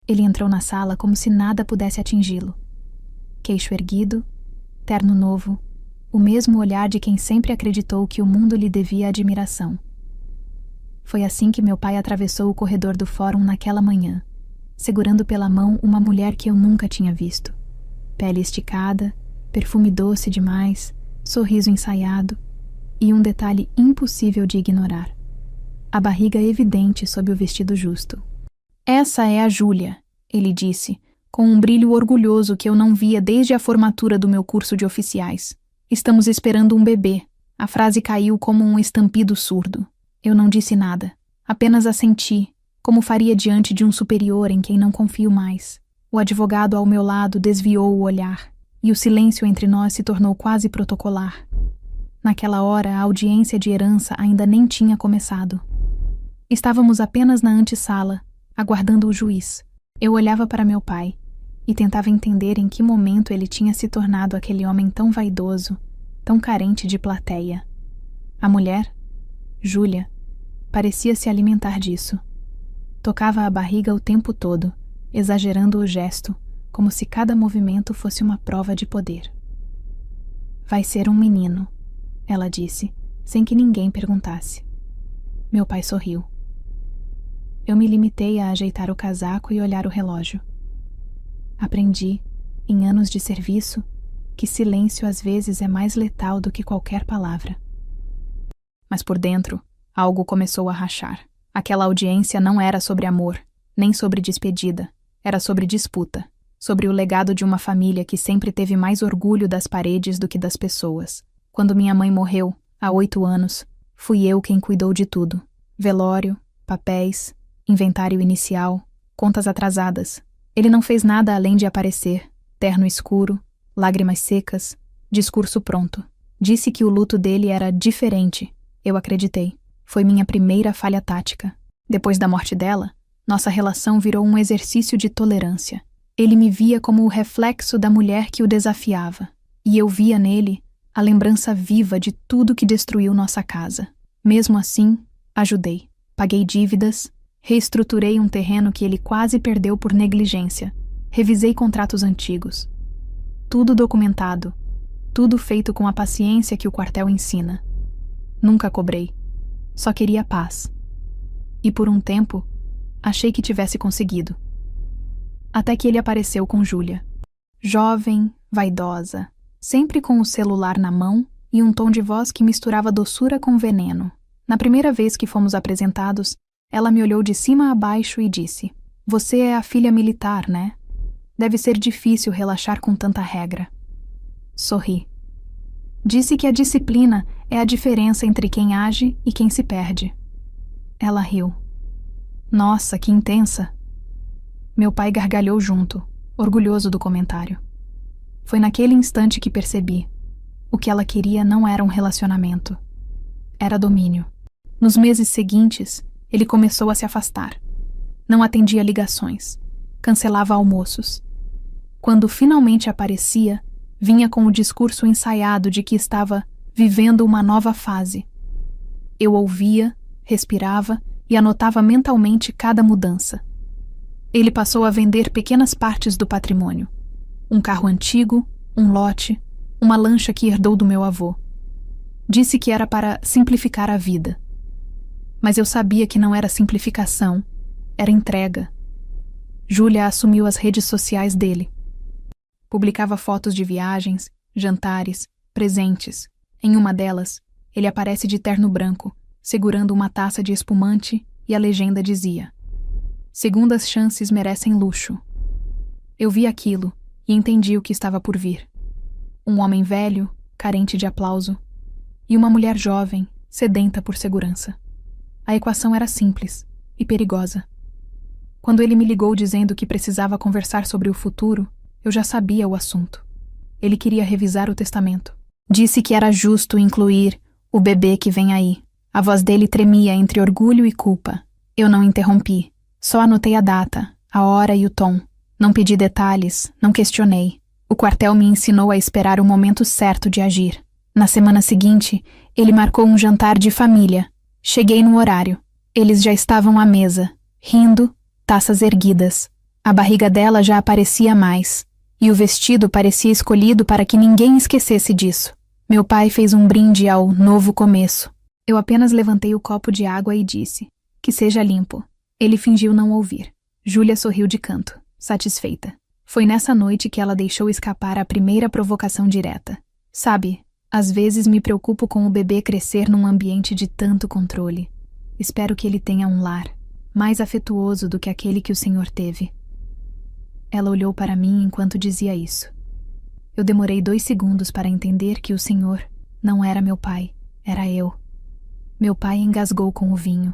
Ele entrou na sala como se nada pudesse atingi-lo. Queixo erguido, terno novo, o mesmo olhar de quem sempre acreditou que o mundo lhe devia admiração. Foi assim que meu pai atravessou o corredor do fórum naquela manhã, segurando pela mão uma mulher que eu nunca tinha visto. Pele esticada, perfume doce demais, sorriso ensaiado e um detalhe impossível de ignorar: a barriga evidente sob o vestido justo. Essa é a Júlia, ele disse, com um brilho orgulhoso que eu não via desde a formatura do meu curso de oficiais. Estamos esperando um bebê. A frase caiu como um estampido surdo. Eu não disse nada, apenas assenti, como faria diante de um superior em quem não confio mais. O advogado ao meu lado desviou o olhar, e o silêncio entre nós se tornou quase protocolar. Naquela hora, a audiência de herança ainda nem tinha começado. Estávamos apenas na antessala, aguardando o juiz. Eu olhava para meu pai e tentava entender em que momento ele tinha se tornado aquele homem tão vaidoso, tão carente de plateia. A mulher, Júlia, parecia se alimentar disso. Tocava a barriga o tempo todo, exagerando o gesto, como se cada movimento fosse uma prova de poder. Vai ser um menino, ela disse, sem que ninguém perguntasse. Meu pai sorriu. Eu me limitei a ajeitar o casaco e olhar o relógio. Aprendi, em anos de serviço, que silêncio às vezes é mais letal do que qualquer palavra. Mas por dentro, algo começou a rachar. Aquela audiência não era sobre amor, nem sobre despedida. Era sobre disputa, sobre o legado de uma família que sempre teve mais orgulho das paredes do que das pessoas. Quando minha mãe morreu, há 8 anos, fui eu quem cuidou de tudo. Velório, papéis, inventário inicial, contas atrasadas. Ele não fez nada além de aparecer, terno escuro, lágrimas secas, discurso pronto. Disse que o luto dele era diferente. Eu acreditei. Foi minha primeira falha tática. Depois da morte dela, nossa relação virou um exercício de tolerância. Ele me via como o reflexo da mulher que o desafiava, e eu via nele a lembrança viva de tudo que destruiu nossa casa. Mesmo assim, ajudei. Paguei dívidas, reestruturei um terreno que ele quase perdeu por negligência, revisei contratos antigos. Tudo documentado, tudo feito com a paciência que o quartel ensina. Nunca cobrei. Só queria paz. E por um tempo, achei que tivesse conseguido. Até que ele apareceu com Júlia. Jovem, vaidosa, sempre com o celular na mão e um tom de voz que misturava doçura com veneno. Na primeira vez que fomos apresentados, ela me olhou de cima a baixo e disse: "Você é a filha militar, né? Deve ser difícil relaxar com tanta regra." Sorri. Disse que a disciplina é a diferença entre quem age e quem se perde. Ela riu. Nossa, que intensa! Meu pai gargalhou junto, orgulhoso do comentário. Foi naquele instante que percebi. O que ela queria não era um relacionamento. Era domínio. Nos meses seguintes, ele começou a se afastar. Não atendia ligações. Cancelava almoços. Quando finalmente aparecia, vinha com o discurso ensaiado de que estava vivendo uma nova fase. Eu ouvia, respirava e anotava mentalmente cada mudança. Ele passou a vender pequenas partes do patrimônio. Um carro antigo, um lote, uma lancha que herdou do meu avô. Disse que era para simplificar a vida. Mas eu sabia que não era simplificação, era entrega. Júlia assumiu as redes sociais dele. Publicava fotos de viagens, jantares, presentes. Em uma delas, ele aparece de terno branco, segurando uma taça de espumante, e a legenda dizia: "Segundas chances merecem luxo." Eu vi aquilo e entendi o que estava por vir. Um homem velho, carente de aplauso, e uma mulher jovem, sedenta por segurança. A equação era simples e perigosa. Quando ele me ligou dizendo que precisava conversar sobre o futuro, eu já sabia o assunto. Ele queria revisar o testamento. Disse que era justo incluir o bebê que vem aí. A voz dele tremia entre orgulho e culpa. Eu não interrompi. Só anotei a data, a hora e o tom. Não pedi detalhes, não questionei. O quartel me ensinou a esperar o momento certo de agir. Na semana seguinte, ele marcou um jantar de família. Cheguei no horário. Eles já estavam à mesa, rindo, taças erguidas. A barriga dela já aparecia mais, e o vestido parecia escolhido para que ninguém esquecesse disso. Meu pai fez um brinde ao novo começo. Eu apenas levantei o copo de água e disse: que seja limpo. Ele fingiu não ouvir. Júlia sorriu de canto, satisfeita. Foi nessa noite que ela deixou escapar a primeira provocação direta. Sabe, às vezes me preocupo com o bebê crescer num ambiente de tanto controle. Espero que ele tenha um lar, mais afetuoso do que aquele que o Senhor teve. Ela olhou para mim enquanto dizia isso. Eu demorei 2 segundos para entender que o Senhor não era meu pai, era eu. Meu pai engasgou com o vinho.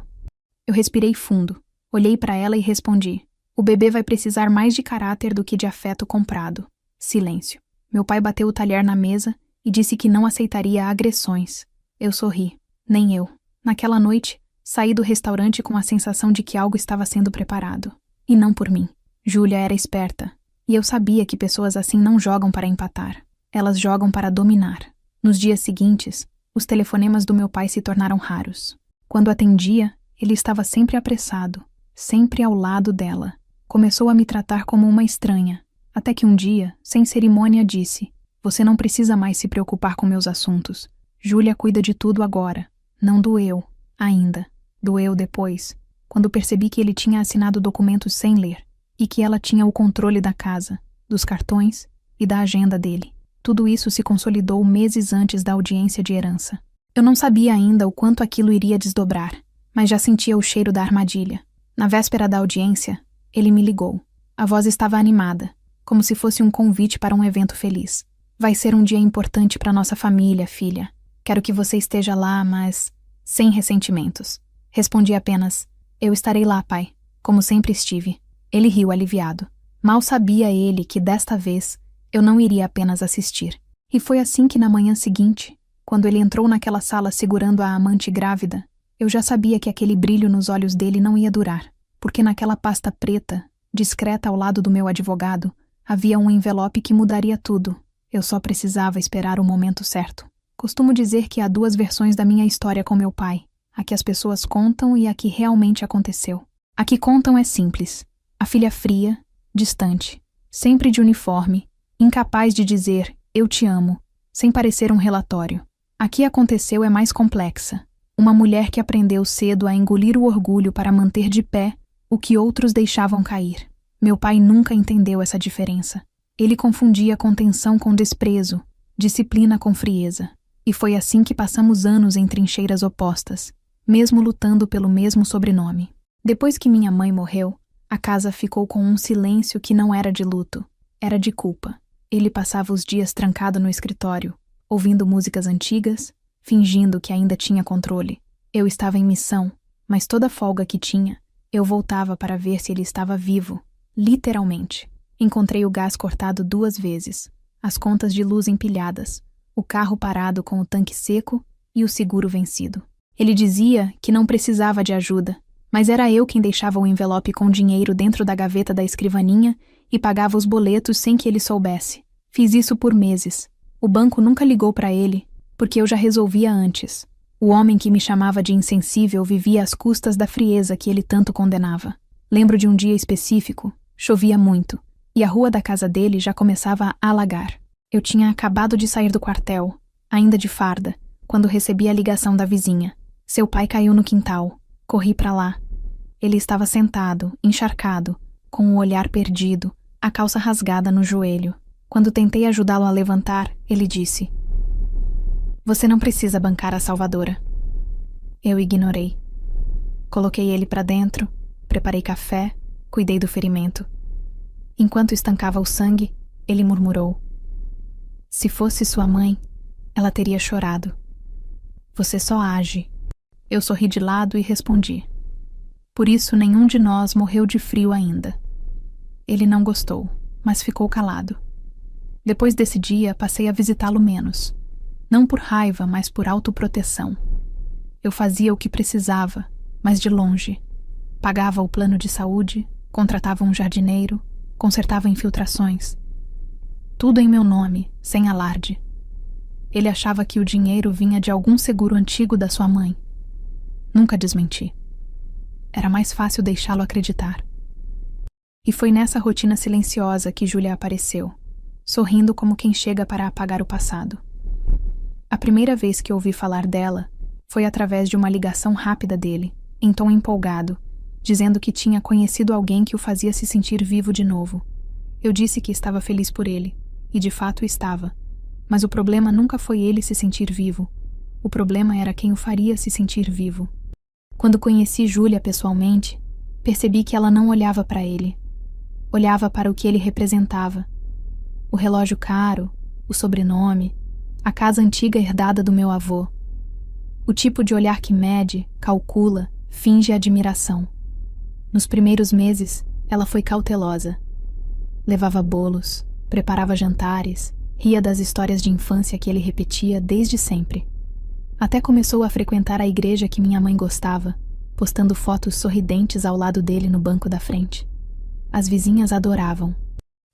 Eu respirei fundo, olhei para ela e respondi: o bebê vai precisar mais de caráter do que de afeto comprado. Silêncio. Meu pai bateu o talher na mesa e disse que não aceitaria agressões. Eu sorri. Nem eu. Naquela noite, saí do restaurante com a sensação de que algo estava sendo preparado. E não por mim. Júlia era esperta. E eu sabia que pessoas assim não jogam para empatar. Elas jogam para dominar. Nos dias seguintes, os telefonemas do meu pai se tornaram raros. Quando atendia, ele estava sempre apressado, sempre ao lado dela. Começou a me tratar como uma estranha, até que um dia, sem cerimônia, disse: você não precisa mais se preocupar com meus assuntos. Júlia cuida de tudo agora. Não doeu, ainda. Doeu depois, quando percebi que ele tinha assinado documentos sem ler, e que ela tinha o controle da casa, dos cartões e da agenda dele. Tudo isso se consolidou meses antes da audiência de herança. Eu não sabia ainda o quanto aquilo iria desdobrar, mas já sentia o cheiro da armadilha. Na véspera da audiência, ele me ligou. A voz estava animada, como se fosse um convite para um evento feliz. Vai ser um dia importante para nossa família, filha. Quero que você esteja lá, mas sem ressentimentos. Respondi apenas: eu estarei lá, pai, como sempre estive. Ele riu aliviado. Mal sabia ele que desta vez eu não iria apenas assistir. E foi assim que na manhã seguinte, quando ele entrou naquela sala segurando a amante grávida, eu já sabia que aquele brilho nos olhos dele não ia durar, porque naquela pasta preta, discreta ao lado do meu advogado, havia um envelope que mudaria tudo. Eu só precisava esperar o momento certo. Costumo dizer que há 2 versões da minha história com meu pai, a que as pessoas contam e a que realmente aconteceu. A que contam é simples. A filha fria, distante, sempre de uniforme, incapaz de dizer "eu te amo", sem parecer um relatório. A que aconteceu é mais complexa. Uma mulher que aprendeu cedo a engolir o orgulho para manter de pé o que outros deixavam cair. Meu pai nunca entendeu essa diferença. Ele confundia contenção com desprezo, disciplina com frieza. E foi assim que passamos anos em trincheiras opostas, mesmo lutando pelo mesmo sobrenome. Depois que minha mãe morreu, a casa ficou com um silêncio que não era de luto, era de culpa. Ele passava os dias trancado no escritório, ouvindo músicas antigas, fingindo que ainda tinha controle. Eu estava em missão, mas toda folga que tinha, eu voltava para ver se ele estava vivo, literalmente. Encontrei o gás cortado 2 vezes, as contas de luz empilhadas, o carro parado com o tanque seco e o seguro vencido. Ele dizia que não precisava de ajuda, mas era eu quem deixava o envelope com dinheiro dentro da gaveta da escrivaninha e pagava os boletos sem que ele soubesse. Fiz isso por meses. O banco nunca ligou para ele, porque eu já resolvia antes. O homem que me chamava de insensível vivia às custas da frieza que ele tanto condenava. Lembro de um dia específico, chovia muito, e a rua da casa dele já começava a alagar. Eu tinha acabado de sair do quartel, ainda de farda, quando recebi a ligação da vizinha. Seu pai caiu no quintal. Corri para lá. Ele estava sentado, encharcado, com o olhar perdido, a calça rasgada no joelho. Quando tentei ajudá-lo a levantar, ele disse: "Você não precisa bancar a salvadora." Eu ignorei. Coloquei ele para dentro, preparei café, cuidei do ferimento. Enquanto estancava o sangue, ele murmurou: "Se fosse sua mãe, ela teria chorado. Você só age." Eu sorri de lado e respondi: "Por isso nenhum de nós morreu de frio ainda." Ele não gostou, mas ficou calado. Depois desse dia, passei a visitá-lo menos. Não por raiva, mas por autoproteção. Eu fazia o que precisava, mas de longe. Pagava o plano de saúde, contratava um jardineiro, consertava infiltrações. Tudo em meu nome, sem alarde. Ele achava que o dinheiro vinha de algum seguro antigo da sua mãe. Nunca desmenti. Era mais fácil deixá-lo acreditar. E foi nessa rotina silenciosa que Júlia apareceu, sorrindo como quem chega para apagar o passado. A primeira vez que ouvi falar dela foi através de uma ligação rápida dele, em tom empolgado, dizendo que tinha conhecido alguém que o fazia se sentir vivo de novo. Eu disse que estava feliz por ele, e de fato estava. Mas o problema nunca foi ele se sentir vivo. O problema era quem o faria se sentir vivo. Quando conheci Júlia pessoalmente, percebi que ela não olhava para ele. Olhava para o que ele representava. O relógio caro, o sobrenome, a casa antiga herdada do meu avô. O tipo de olhar que mede, calcula, finge admiração. Nos primeiros meses, ela foi cautelosa. Levava bolos, preparava jantares, ria das histórias de infância que ele repetia desde sempre. Até começou a frequentar a igreja que minha mãe gostava, postando fotos sorridentes ao lado dele no banco da frente. As vizinhas adoravam.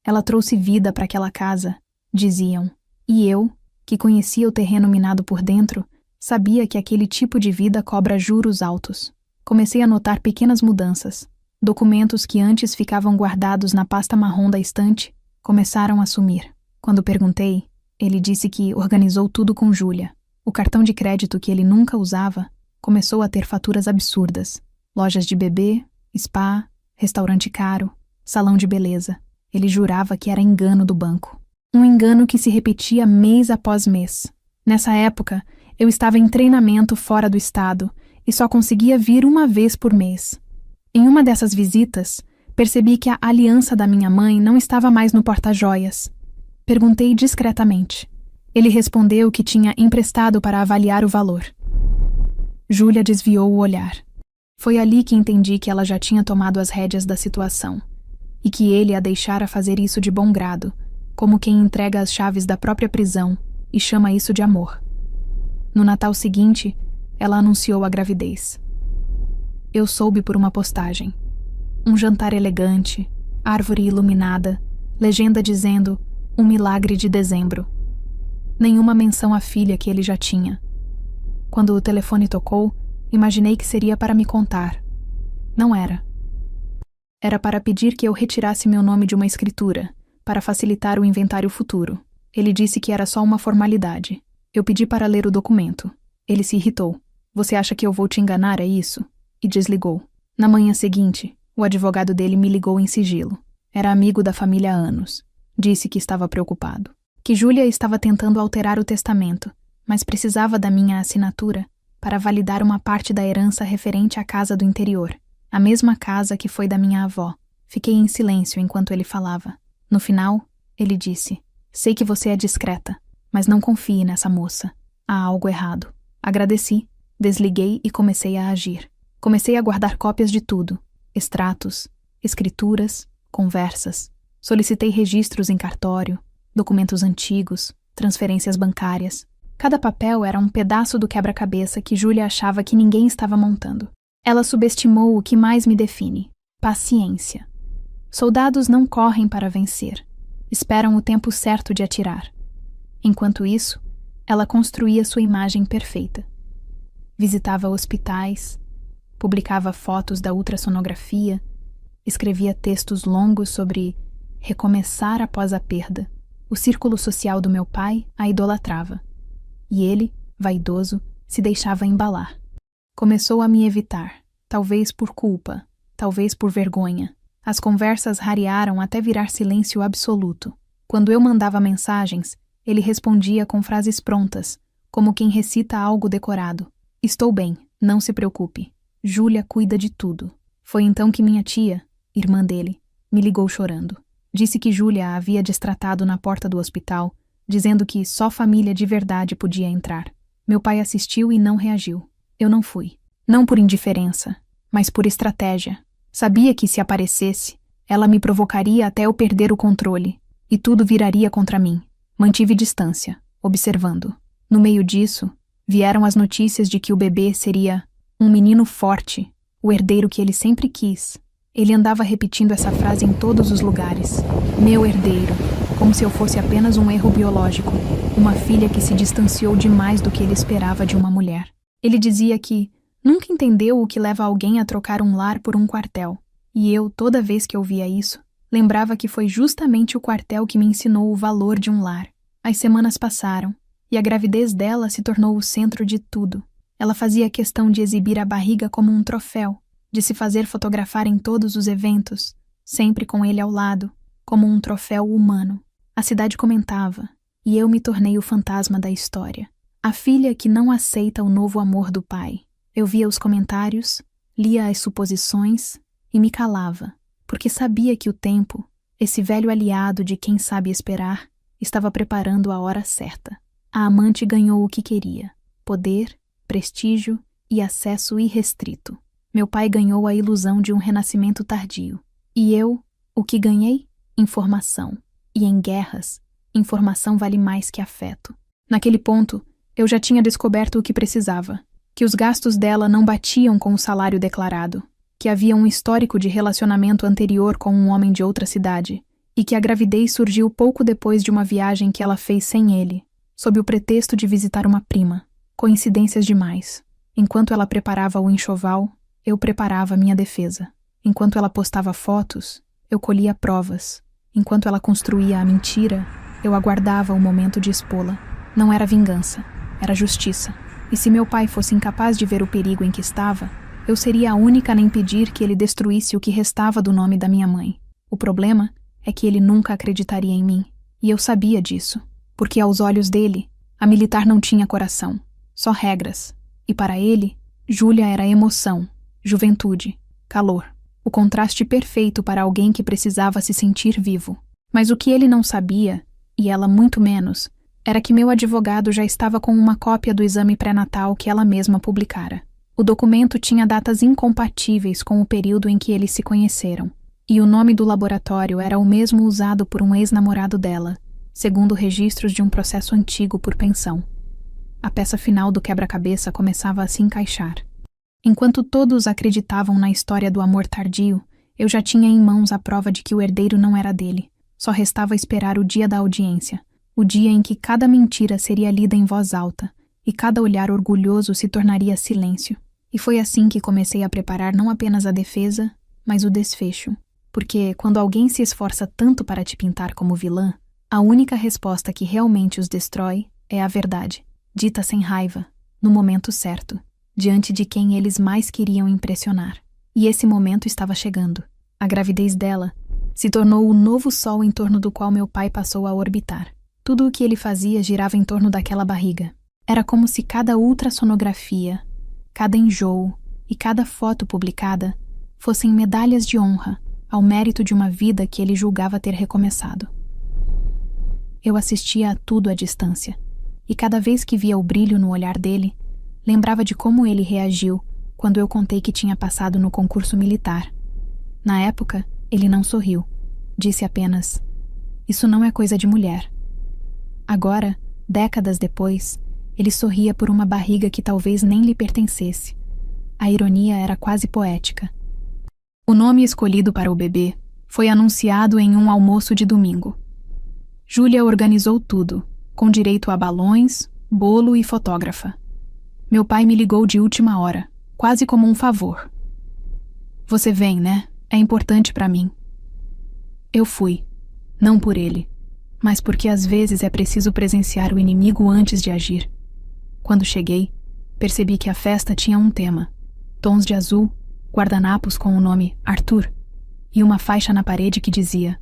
Ela trouxe vida para aquela casa, diziam, e eu, que conhecia o terreno minado por dentro, sabia que aquele tipo de vida cobra juros altos. Comecei a notar pequenas mudanças. Documentos que antes ficavam guardados na pasta marrom da estante começaram a sumir. Quando perguntei, ele disse que organizou tudo com Júlia. O cartão de crédito que ele nunca usava começou a ter faturas absurdas. Lojas de bebê, spa, restaurante caro, salão de beleza. Ele jurava que era engano do banco. Um engano que se repetia mês após mês. Nessa época, eu estava em treinamento fora do estado e só conseguia vir uma vez por mês. Em uma dessas visitas, percebi que a aliança da minha mãe não estava mais no porta-joias. Perguntei discretamente. Ele respondeu que tinha emprestado para avaliar o valor. Júlia desviou o olhar. Foi ali que entendi que ela já tinha tomado as rédeas da situação e que ele a deixara fazer isso de bom grado, como quem entrega as chaves da própria prisão e chama isso de amor. No Natal seguinte, ela anunciou a gravidez. Eu soube por uma postagem. Um jantar elegante, árvore iluminada, legenda dizendo "Um milagre de dezembro". Nenhuma menção à filha que ele já tinha. Quando o telefone tocou, imaginei que seria para me contar. Não era. Era para pedir que eu retirasse meu nome de uma escritura, para facilitar o inventário futuro. Ele disse que era só uma formalidade. Eu pedi para ler o documento. Ele se irritou. "Você acha que eu vou te enganar, é isso?" E desligou. Na manhã seguinte, o advogado dele me ligou em sigilo. Era amigo da família há anos. Disse que estava preocupado. Que Júlia estava tentando alterar o testamento, mas precisava da minha assinatura para validar uma parte da herança referente à casa do interior, a mesma casa que foi da minha avó. Fiquei em silêncio enquanto ele falava. No final, ele disse: "Sei que você é discreta, mas não confie nessa moça. Há algo errado." Agradeci, desliguei e comecei a agir. Comecei a guardar cópias de tudo: extratos, escrituras, conversas. Solicitei registros em cartório, documentos antigos, transferências bancárias. Cada papel era um pedaço do quebra-cabeça que Júlia achava que ninguém estava montando. Ela subestimou o que mais me define: paciência. Soldados não correm para vencer. Esperam o tempo certo de atirar. Enquanto isso, ela construía sua imagem perfeita. Visitava hospitais, publicava fotos da ultrassonografia, escrevia textos longos sobre recomeçar após a perda. O círculo social do meu pai a idolatrava. E ele, vaidoso, se deixava embalar. Começou a me evitar, talvez por culpa, talvez por vergonha. As conversas rarearam até virar silêncio absoluto. Quando eu mandava mensagens, ele respondia com frases prontas, como quem recita algo decorado. "Estou bem, não se preocupe. Júlia cuida de tudo." Foi então que minha tia, irmã dele, me ligou chorando. Disse que Júlia a havia destratado na porta do hospital, dizendo que só família de verdade podia entrar. Meu pai assistiu e não reagiu. Eu não fui. Não por indiferença, mas por estratégia. Sabia que se aparecesse, ela me provocaria até eu perder o controle, e tudo viraria contra mim. Mantive distância, observando. No meio disso, vieram as notícias de que o bebê seria um menino forte, o herdeiro que ele sempre quis. Ele andava repetindo essa frase em todos os lugares. "Meu herdeiro", como se eu fosse apenas um erro biológico, uma filha que se distanciou demais do que ele esperava de uma mulher. Ele dizia que nunca entendeu o que leva alguém a trocar um lar por um quartel. E eu, toda vez que ouvia isso, lembrava que foi justamente o quartel que me ensinou o valor de um lar. As semanas passaram, e a gravidez dela se tornou o centro de tudo. Ela fazia questão de exibir a barriga como um troféu, de se fazer fotografar em todos os eventos, sempre com ele ao lado, como um troféu humano. A cidade comentava, e eu me tornei o fantasma da história. A filha que não aceita o novo amor do pai. Eu via os comentários, lia as suposições e me calava, porque sabia que o tempo, esse velho aliado de quem sabe esperar, estava preparando a hora certa. A amante ganhou o que queria: poder, prestígio e acesso irrestrito. Meu pai ganhou a ilusão de um renascimento tardio. E eu, o que ganhei? Informação. E em guerras, informação vale mais que afeto. Naquele ponto, eu já tinha descoberto o que precisava: que os gastos dela não batiam com o salário declarado, que havia um histórico de relacionamento anterior com um homem de outra cidade, e que a gravidez surgiu pouco depois de uma viagem que ela fez sem ele, sob o pretexto de visitar uma prima. Coincidências demais. Enquanto ela preparava o enxoval, eu preparava minha defesa. Enquanto ela postava fotos, eu colhia provas. Enquanto ela construía a mentira, eu aguardava o momento de expô-la. Não era vingança, era justiça. E se meu pai fosse incapaz de ver o perigo em que estava, eu seria a única a impedir que ele destruísse o que restava do nome da minha mãe. O problema é que ele nunca acreditaria em mim. E eu sabia disso, porque aos olhos dele, a militar não tinha coração, só regras. E para ele, Júlia era emoção, juventude, calor. O contraste perfeito para alguém que precisava se sentir vivo. Mas o que ele não sabia, e ela muito menos, era que meu advogado já estava com uma cópia do exame pré-natal que ela mesma publicara. O documento tinha datas incompatíveis com o período em que eles se conheceram, e o nome do laboratório era o mesmo usado por um ex-namorado dela, segundo registros de um processo antigo por pensão. A peça final do quebra-cabeça começava a se encaixar. Enquanto todos acreditavam na história do amor tardio, eu já tinha em mãos a prova de que o herdeiro não era dele. Só restava esperar o dia da audiência, o dia em que cada mentira seria lida em voz alta e cada olhar orgulhoso se tornaria silêncio. E foi assim que comecei a preparar não apenas a defesa, mas o desfecho. Porque, quando alguém se esforça tanto para te pintar como vilã, a única resposta que realmente os destrói é a verdade, dita sem raiva, no momento certo, diante de quem eles mais queriam impressionar. E esse momento estava chegando. A gravidez dela se tornou o novo sol em torno do qual meu pai passou a orbitar. Tudo o que ele fazia girava em torno daquela barriga. Era como se cada ultrassonografia, cada enjoo e cada foto publicada fossem medalhas de honra ao mérito de uma vida que ele julgava ter recomeçado. Eu assistia a tudo à distância, e cada vez que via o brilho no olhar dele, lembrava de como ele reagiu quando eu contei que tinha passado no concurso militar. Na época, ele não sorriu. Disse apenas: "Isso não é coisa de mulher." Agora, décadas depois, ele sorria por uma barriga que talvez nem lhe pertencesse. A ironia era quase poética. O nome escolhido para o bebê foi anunciado em um almoço de domingo. Júlia organizou tudo, com direito a balões, bolo e fotógrafa. Meu pai me ligou de última hora, quase como um favor. "Você vem, né? É importante para mim." Eu fui, não por ele, mas porque às vezes é preciso presenciar o inimigo antes de agir. Quando cheguei, percebi que a festa tinha um tema: tons de azul, guardanapos com o nome Arthur e uma faixa na parede que dizia: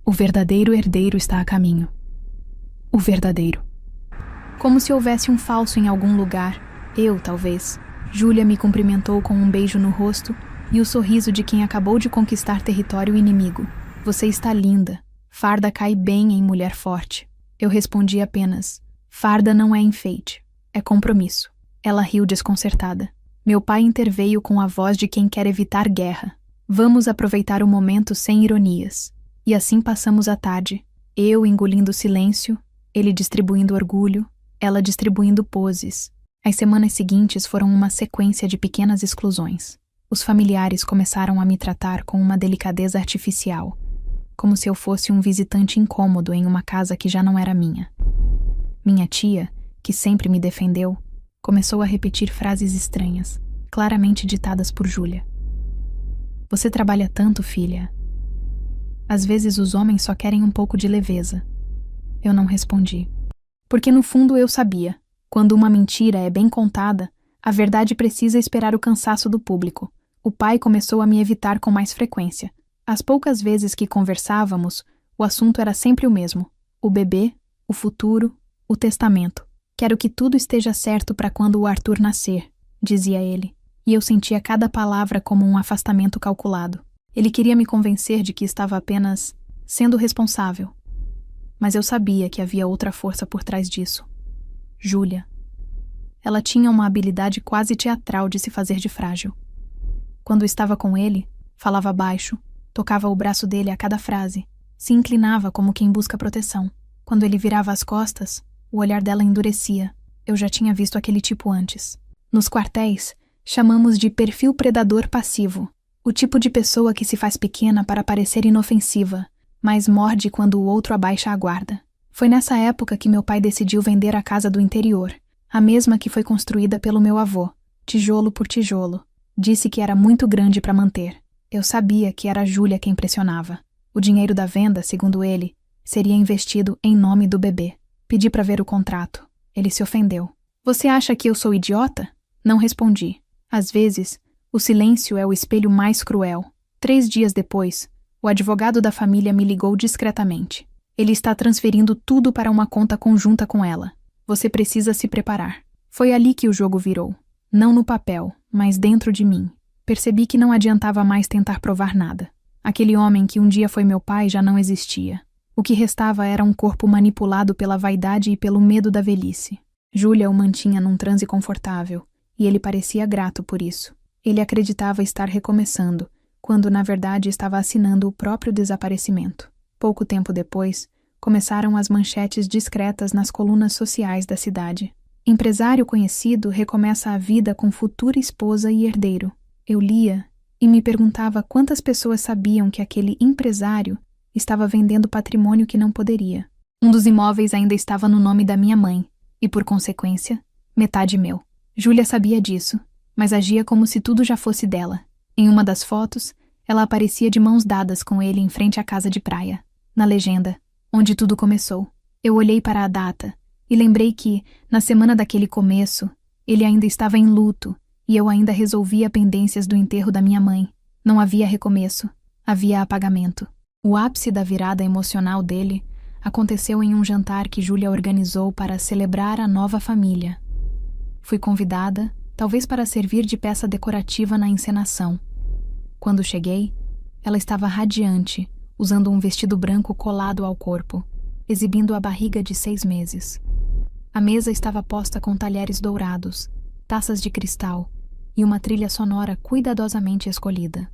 "O verdadeiro herdeiro está a caminho." O verdadeiro. Como se houvesse um falso em algum lugar, talvez. Júlia me cumprimentou com um beijo no rosto e o sorriso de quem acabou de conquistar território inimigo. "Você está linda. Farda cai bem em mulher forte." Eu respondi apenas: "Farda não é enfeite, é compromisso." Ela riu desconcertada. Meu pai interveio com a voz de quem quer evitar guerra. "Vamos aproveitar o momento sem ironias." E assim passamos a tarde, eu engolindo silêncio, ele distribuindo orgulho, ela distribuindo poses. As semanas seguintes foram uma sequência de pequenas exclusões. Os familiares começaram a me tratar com uma delicadeza artificial, como se eu fosse um visitante incômodo em uma casa que já não era minha. Minha tia, que sempre me defendeu, começou a repetir frases estranhas, claramente ditadas por Júlia. Você trabalha tanto, filha. Às vezes os homens só querem um pouco de leveza. Eu não respondi. Porque no fundo eu sabia, quando uma mentira é bem contada, a verdade precisa esperar o cansaço do público. O pai começou a me evitar com mais frequência. As poucas vezes que conversávamos, o assunto era sempre o mesmo. O bebê, o futuro, o testamento. Quero que tudo esteja certo para quando o Arthur nascer, dizia ele. E eu sentia cada palavra como um afastamento calculado. Ele queria me convencer de que estava apenas sendo responsável. Mas eu sabia que havia outra força por trás disso. Júlia. Ela tinha uma habilidade quase teatral de se fazer de frágil. Quando estava com ele, falava baixo, tocava o braço dele a cada frase, se inclinava como quem busca proteção. Quando ele virava as costas, o olhar dela endurecia. Eu já tinha visto aquele tipo antes. Nos quartéis, chamamos de perfil predador passivo, o tipo de pessoa que se faz pequena para parecer inofensiva, mas morde quando o outro abaixa a guarda. Foi nessa época que meu pai decidiu vender a casa do interior, a mesma que foi construída pelo meu avô, tijolo por tijolo. Disse que era muito grande para manter. Eu sabia que era a Júlia quem pressionava. O dinheiro da venda, segundo ele, seria investido em nome do bebê. Pedi para ver o contrato. Ele se ofendeu. Você acha que eu sou idiota? Não respondi. Às vezes, o silêncio é o espelho mais cruel. 3 dias depois, o advogado da família me ligou discretamente. Ele está transferindo tudo para uma conta conjunta com ela. Você precisa se preparar. Foi ali que o jogo virou. Não no papel, mas dentro de mim. Percebi que não adiantava mais tentar provar nada. Aquele homem que um dia foi meu pai já não existia. O que restava era um corpo manipulado pela vaidade e pelo medo da velhice. Júlia o mantinha num transe confortável, e ele parecia grato por isso. Ele acreditava estar recomeçando, quando na verdade estava assinando o próprio desaparecimento. Pouco tempo depois, começaram as manchetes discretas nas colunas sociais da cidade. Empresário conhecido recomeça a vida com futura esposa e herdeiro. Eu lia e me perguntava quantas pessoas sabiam que aquele empresário estava vendendo patrimônio que não poderia. Um dos imóveis ainda estava no nome da minha mãe, e por consequência, metade meu. Júlia sabia disso, mas agia como se tudo já fosse dela. Em uma das fotos, ela aparecia de mãos dadas com ele em frente à casa de praia. Na legenda, onde tudo começou. Eu olhei para a data e lembrei que, na semana daquele começo, ele ainda estava em luto e eu ainda resolvia pendências do enterro da minha mãe. Não havia recomeço, havia apagamento. O ápice da virada emocional dele aconteceu em um jantar que Júlia organizou para celebrar a nova família. Fui convidada, talvez para servir de peça decorativa na encenação. Quando cheguei, ela estava radiante, usando um vestido branco colado ao corpo, exibindo a barriga de 6 meses. A mesa estava posta com talheres dourados, taças de cristal e uma trilha sonora cuidadosamente escolhida.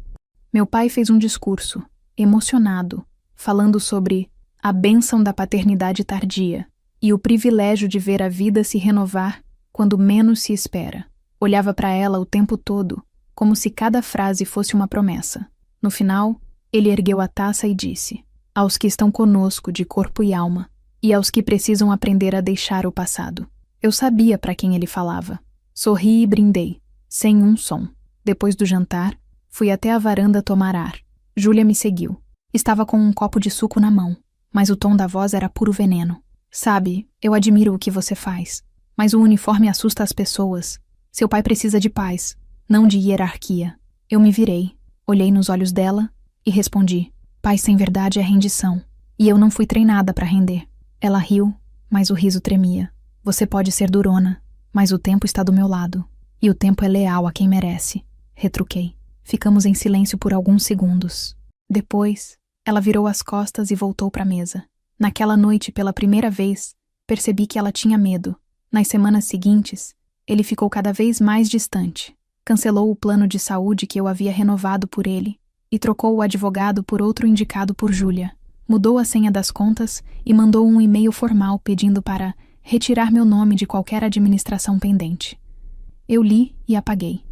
Meu pai fez um discurso, emocionado, falando sobre a bênção da paternidade tardia e o privilégio de ver a vida se renovar quando menos se espera. Olhava para ela o tempo todo, como se cada frase fosse uma promessa. No final, ele ergueu a taça e disse: aos que estão conosco de corpo e alma, e aos que precisam aprender a deixar o passado. Eu sabia para quem ele falava. Sorri e brindei, sem um som. Depois do jantar, fui até a varanda tomar ar. Júlia me seguiu. Estava com um copo de suco na mão, mas o tom da voz era puro veneno. Sabe, eu admiro o que você faz, mas o uniforme assusta as pessoas. Seu pai precisa de paz, não de hierarquia. Eu me virei, olhei nos olhos dela e respondi: paz sem verdade é rendição, e eu não fui treinada para render. Ela riu, mas o riso tremia. Você pode ser durona, mas o tempo está do meu lado, e o tempo é leal a quem merece. Retruquei. Ficamos em silêncio por alguns segundos. Depois, ela virou as costas e voltou para a mesa. Naquela noite, pela primeira vez, percebi que ela tinha medo. Nas semanas seguintes, ele ficou cada vez mais distante. Cancelou o plano de saúde que eu havia renovado por ele e trocou o advogado por outro indicado por Júlia. Mudou a senha das contas e mandou um e-mail formal pedindo para retirar meu nome de qualquer administração pendente. Eu li e apaguei.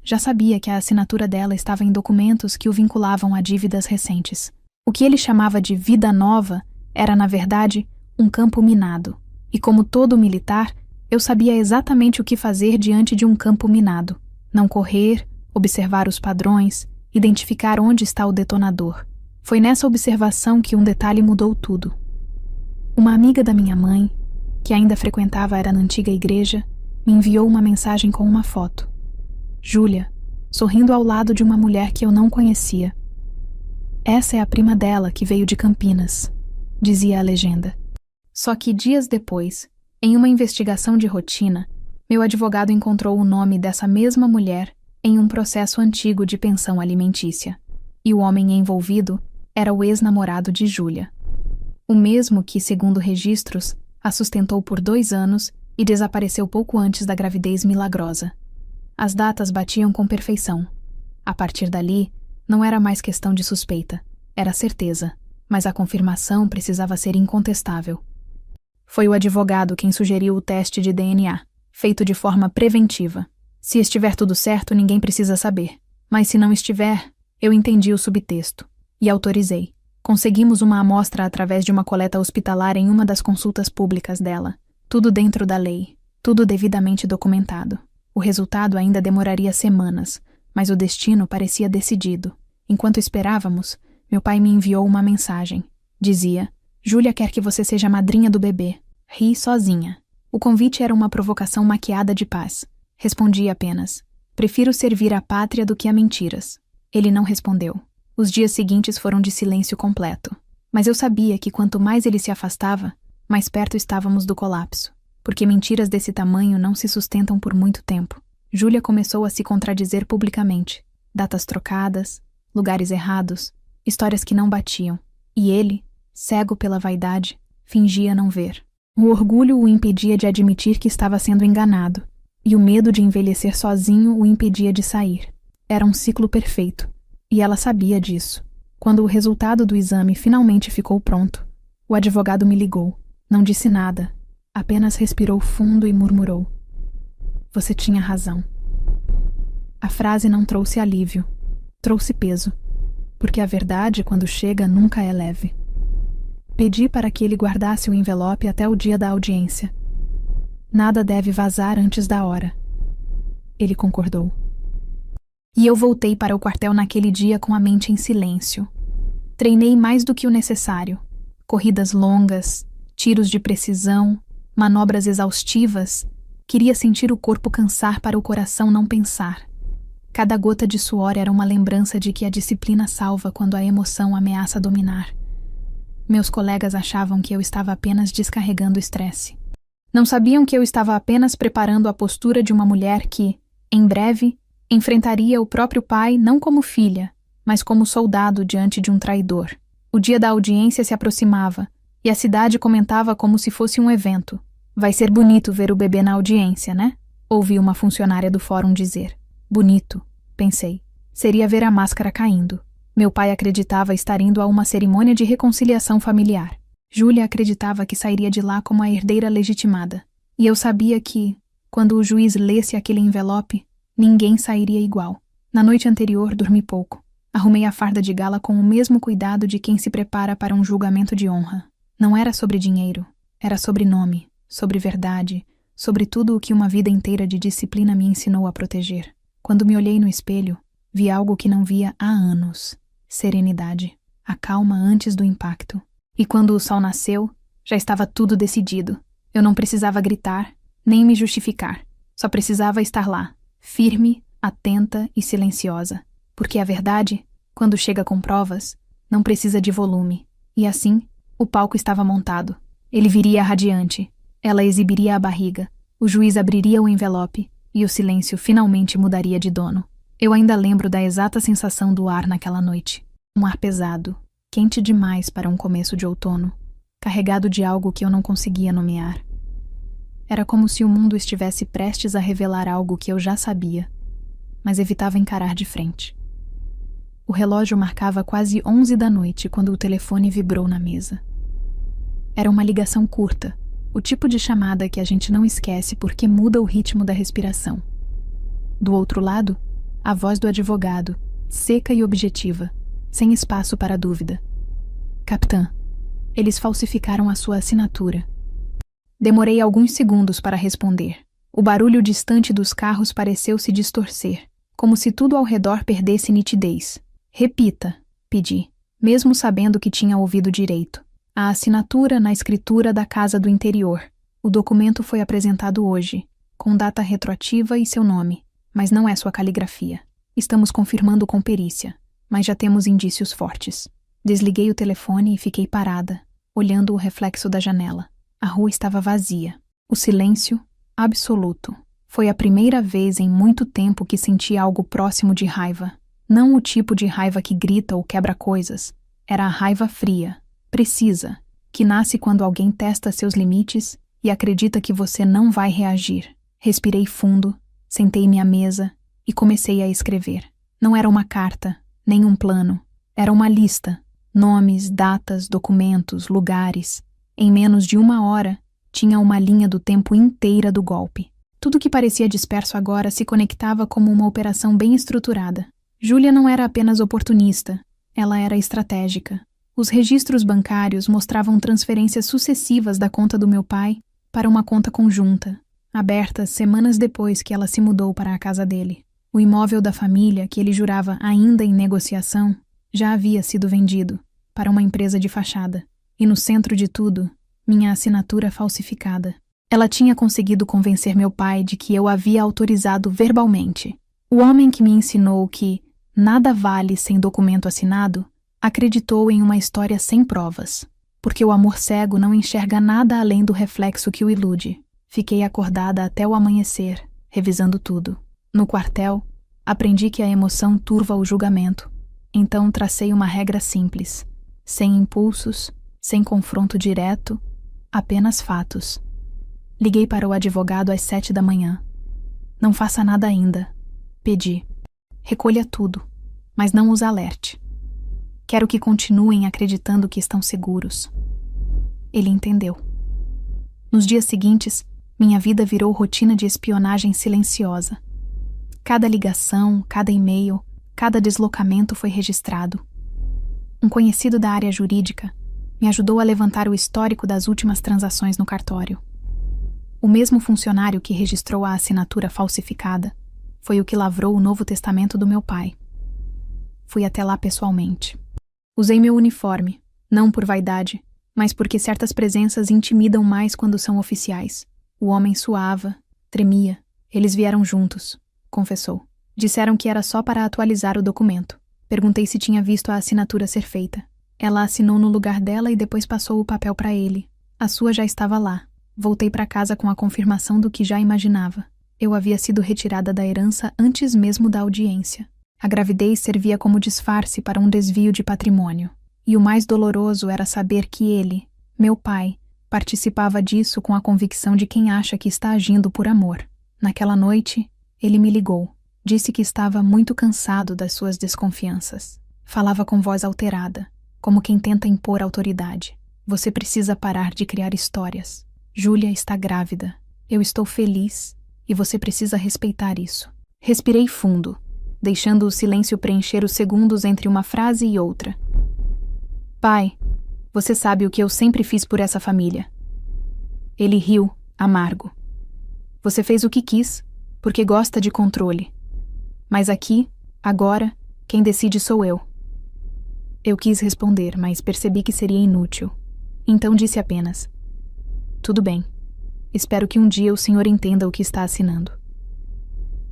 Já sabia que a assinatura dela estava em documentos que o vinculavam a dívidas recentes. O que ele chamava de vida nova era, na verdade, um campo minado. E como todo militar, eu sabia exatamente o que fazer diante de um campo minado. Não correr, observar os padrões identificar onde está o detonador. Foi nessa observação que um detalhe mudou tudo. Uma amiga da minha mãe, que ainda frequentava a antiga igreja, me enviou uma mensagem com uma foto. Júlia, sorrindo ao lado de uma mulher que eu não conhecia. Essa é a prima dela que veio de Campinas, dizia a legenda. Só que dias depois, em uma investigação de rotina, meu advogado encontrou o nome dessa mesma mulher em um processo antigo de pensão alimentícia. E o homem envolvido era o ex-namorado de Júlia. O mesmo que, segundo registros, a sustentou por 2 anos e desapareceu pouco antes da gravidez milagrosa. As datas batiam com perfeição. A partir dali, não era mais questão de suspeita, era certeza, mas a confirmação precisava ser incontestável. Foi o advogado quem sugeriu o teste de DNA, feito de forma preventiva. Se estiver tudo certo, ninguém precisa saber. Mas se não estiver, eu entendi o subtexto e autorizei. Conseguimos uma amostra através de uma coleta hospitalar em uma das consultas públicas dela. Tudo dentro da lei, tudo devidamente documentado. O resultado ainda demoraria semanas, mas o destino parecia decidido. Enquanto esperávamos, meu pai me enviou uma mensagem. Dizia: Júlia quer que você seja madrinha do bebê. Ri sozinha. O convite era uma provocação maquiada de paz. Respondi apenas: prefiro servir a pátria do que a mentiras. Ele não respondeu. Os dias seguintes foram de silêncio completo. Mas eu sabia que quanto mais ele se afastava, mais perto estávamos do colapso. Porque mentiras desse tamanho não se sustentam por muito tempo. Júlia começou a se contradizer publicamente. Datas trocadas, lugares errados, histórias que não batiam. E ele, cego pela vaidade, fingia não ver. O orgulho o impedia de admitir que estava sendo enganado, e o medo de envelhecer sozinho o impedia de sair. Era um ciclo perfeito, e ela sabia disso. Quando o resultado do exame finalmente ficou pronto, o advogado me ligou. Não disse nada, apenas respirou fundo e murmurou: Você tinha razão. A frase não trouxe alívio, trouxe peso, porque a verdade, quando chega, nunca é leve. Pedi para que ele guardasse o envelope até o dia da audiência. Nada deve vazar antes da hora. Ele concordou. E eu voltei para o quartel naquele dia com a mente em silêncio. Treinei mais do que o necessário. Corridas longas, tiros de precisão, manobras exaustivas. Queria sentir o corpo cansar para o coração não pensar. Cada gota de suor era uma lembrança de que a disciplina salva quando a emoção ameaça dominar. Meus colegas achavam que eu estava apenas descarregando estresse. Não sabiam que eu estava apenas preparando a postura de uma mulher que, em breve, enfrentaria o próprio pai não como filha, mas como soldado diante de um traidor. O dia da audiência se aproximava, e a cidade comentava como se fosse um evento. Vai ser bonito ver o bebê na audiência, né? Ouvi uma funcionária do fórum dizer. Bonito, pensei. Seria ver a máscara caindo. Meu pai acreditava estar indo a uma cerimônia de reconciliação familiar. Júlia acreditava que sairia de lá como a herdeira legitimada. E eu sabia que, quando o juiz lesse aquele envelope, ninguém sairia igual. Na noite anterior, dormi pouco. Arrumei a farda de gala com o mesmo cuidado de quem se prepara para um julgamento de honra. Não era sobre dinheiro, era sobre nome, sobre verdade, sobre tudo o que uma vida inteira de disciplina me ensinou a proteger. Quando me olhei no espelho, vi algo que não via há anos. Serenidade, a calma antes do impacto. E quando o sol nasceu, já estava tudo decidido. Eu não precisava gritar, nem me justificar. Só precisava estar lá, firme, atenta e silenciosa. Porque a verdade, quando chega com provas, não precisa de volume. E assim, o palco estava montado. Ele viria radiante. Ela exibiria a barriga. O juiz abriria o envelope e o silêncio finalmente mudaria de dono. Eu ainda lembro da exata sensação do ar naquela noite. Um ar pesado, quente demais para um começo de outono, carregado de algo que eu não conseguia nomear. Era como se o mundo estivesse prestes a revelar algo que eu já sabia, mas evitava encarar de frente. O relógio marcava quase 11 da noite quando o telefone vibrou na mesa. Era uma ligação curta, o tipo de chamada que a gente não esquece porque muda o ritmo da respiração. Do outro lado, a voz do advogado, seca e objetiva, sem espaço para dúvida. Capitã, eles falsificaram a sua assinatura. Demorei alguns segundos para responder. O barulho distante dos carros pareceu se distorcer, como se tudo ao redor perdesse nitidez. Repita, pedi, mesmo sabendo que tinha ouvido direito. A assinatura na escritura da Casa do Interior. O documento foi apresentado hoje, com data retroativa e seu nome, mas não é sua caligrafia. Estamos confirmando com perícia, mas já temos indícios fortes. Desliguei o telefone e fiquei parada, olhando o reflexo da janela. A rua estava vazia. O silêncio, absoluto. Foi a primeira vez em muito tempo que senti algo próximo de raiva. Não o tipo de raiva que grita ou quebra coisas. Era a raiva fria, precisa, que nasce quando alguém testa seus limites e acredita que você não vai reagir. Respirei fundo, sentei-me à mesa e comecei a escrever. Não era uma carta, nem um plano. Era uma lista. Nomes, datas, documentos, lugares. Em menos de 1 hora, tinha uma linha do tempo inteira do golpe. Tudo que parecia disperso agora se conectava como uma operação bem estruturada. Júlia não era apenas oportunista, ela era estratégica. Os registros bancários mostravam transferências sucessivas da conta do meu pai para uma conta conjunta, abertas semanas depois que ela se mudou para a casa dele. O imóvel da família, que ele jurava ainda em negociação, já havia sido vendido para uma empresa de fachada. E no centro de tudo, minha assinatura falsificada. Ela tinha conseguido convencer meu pai de que eu havia autorizado verbalmente. O homem que me ensinou que nada vale sem documento assinado acreditou em uma história sem provas, porque o amor cego não enxerga nada além do reflexo que o ilude. Fiquei acordada até o amanhecer, revisando tudo. No quartel, aprendi que a emoção turva o julgamento. Então tracei uma regra simples, sem impulsos, sem confronto direto, apenas fatos. Liguei para o advogado às 7 da manhã. Não faça nada ainda, pedi. Recolha tudo, mas não os alerte. Quero que continuem acreditando que estão seguros. Ele entendeu. Nos dias seguintes, minha vida virou rotina de espionagem silenciosa. Cada ligação, cada e-mail, cada deslocamento foi registrado. Um conhecido da área jurídica me ajudou a levantar o histórico das últimas transações no cartório. O mesmo funcionário que registrou a assinatura falsificada foi o que lavrou o Novo Testamento do meu pai. Fui até lá pessoalmente. Usei meu uniforme, não por vaidade, mas porque certas presenças intimidam mais quando são oficiais. O homem suava, tremia. Eles vieram juntos, confessou. Disseram que era só para atualizar o documento. Perguntei se tinha visto a assinatura ser feita. Ela assinou no lugar dela e depois passou o papel para ele. A sua já estava lá. Voltei para casa com a confirmação do que já imaginava. Eu havia sido retirada da herança antes mesmo da audiência. A gravidez servia como disfarce para um desvio de patrimônio. E o mais doloroso era saber que ele, meu pai, participava disso com a convicção de quem acha que está agindo por amor. Naquela noite, ele me ligou. Disse que estava muito cansado das suas desconfianças. Falava com voz alterada, como quem tenta impor autoridade. Você precisa parar de criar histórias. Júlia está grávida. Eu estou feliz e você precisa respeitar isso. Respirei fundo, deixando o silêncio preencher os segundos entre uma frase e outra. Pai, você sabe o que eu sempre fiz por essa família. Ele riu, amargo. Você fez o que quis, porque gosta de controle. Mas aqui, agora, quem decide sou eu. Eu quis responder, mas percebi que seria inútil. Então disse apenas: tudo bem. Espero que um dia o senhor entenda o que está assinando.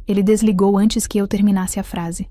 Ele desligou antes que eu terminasse a frase.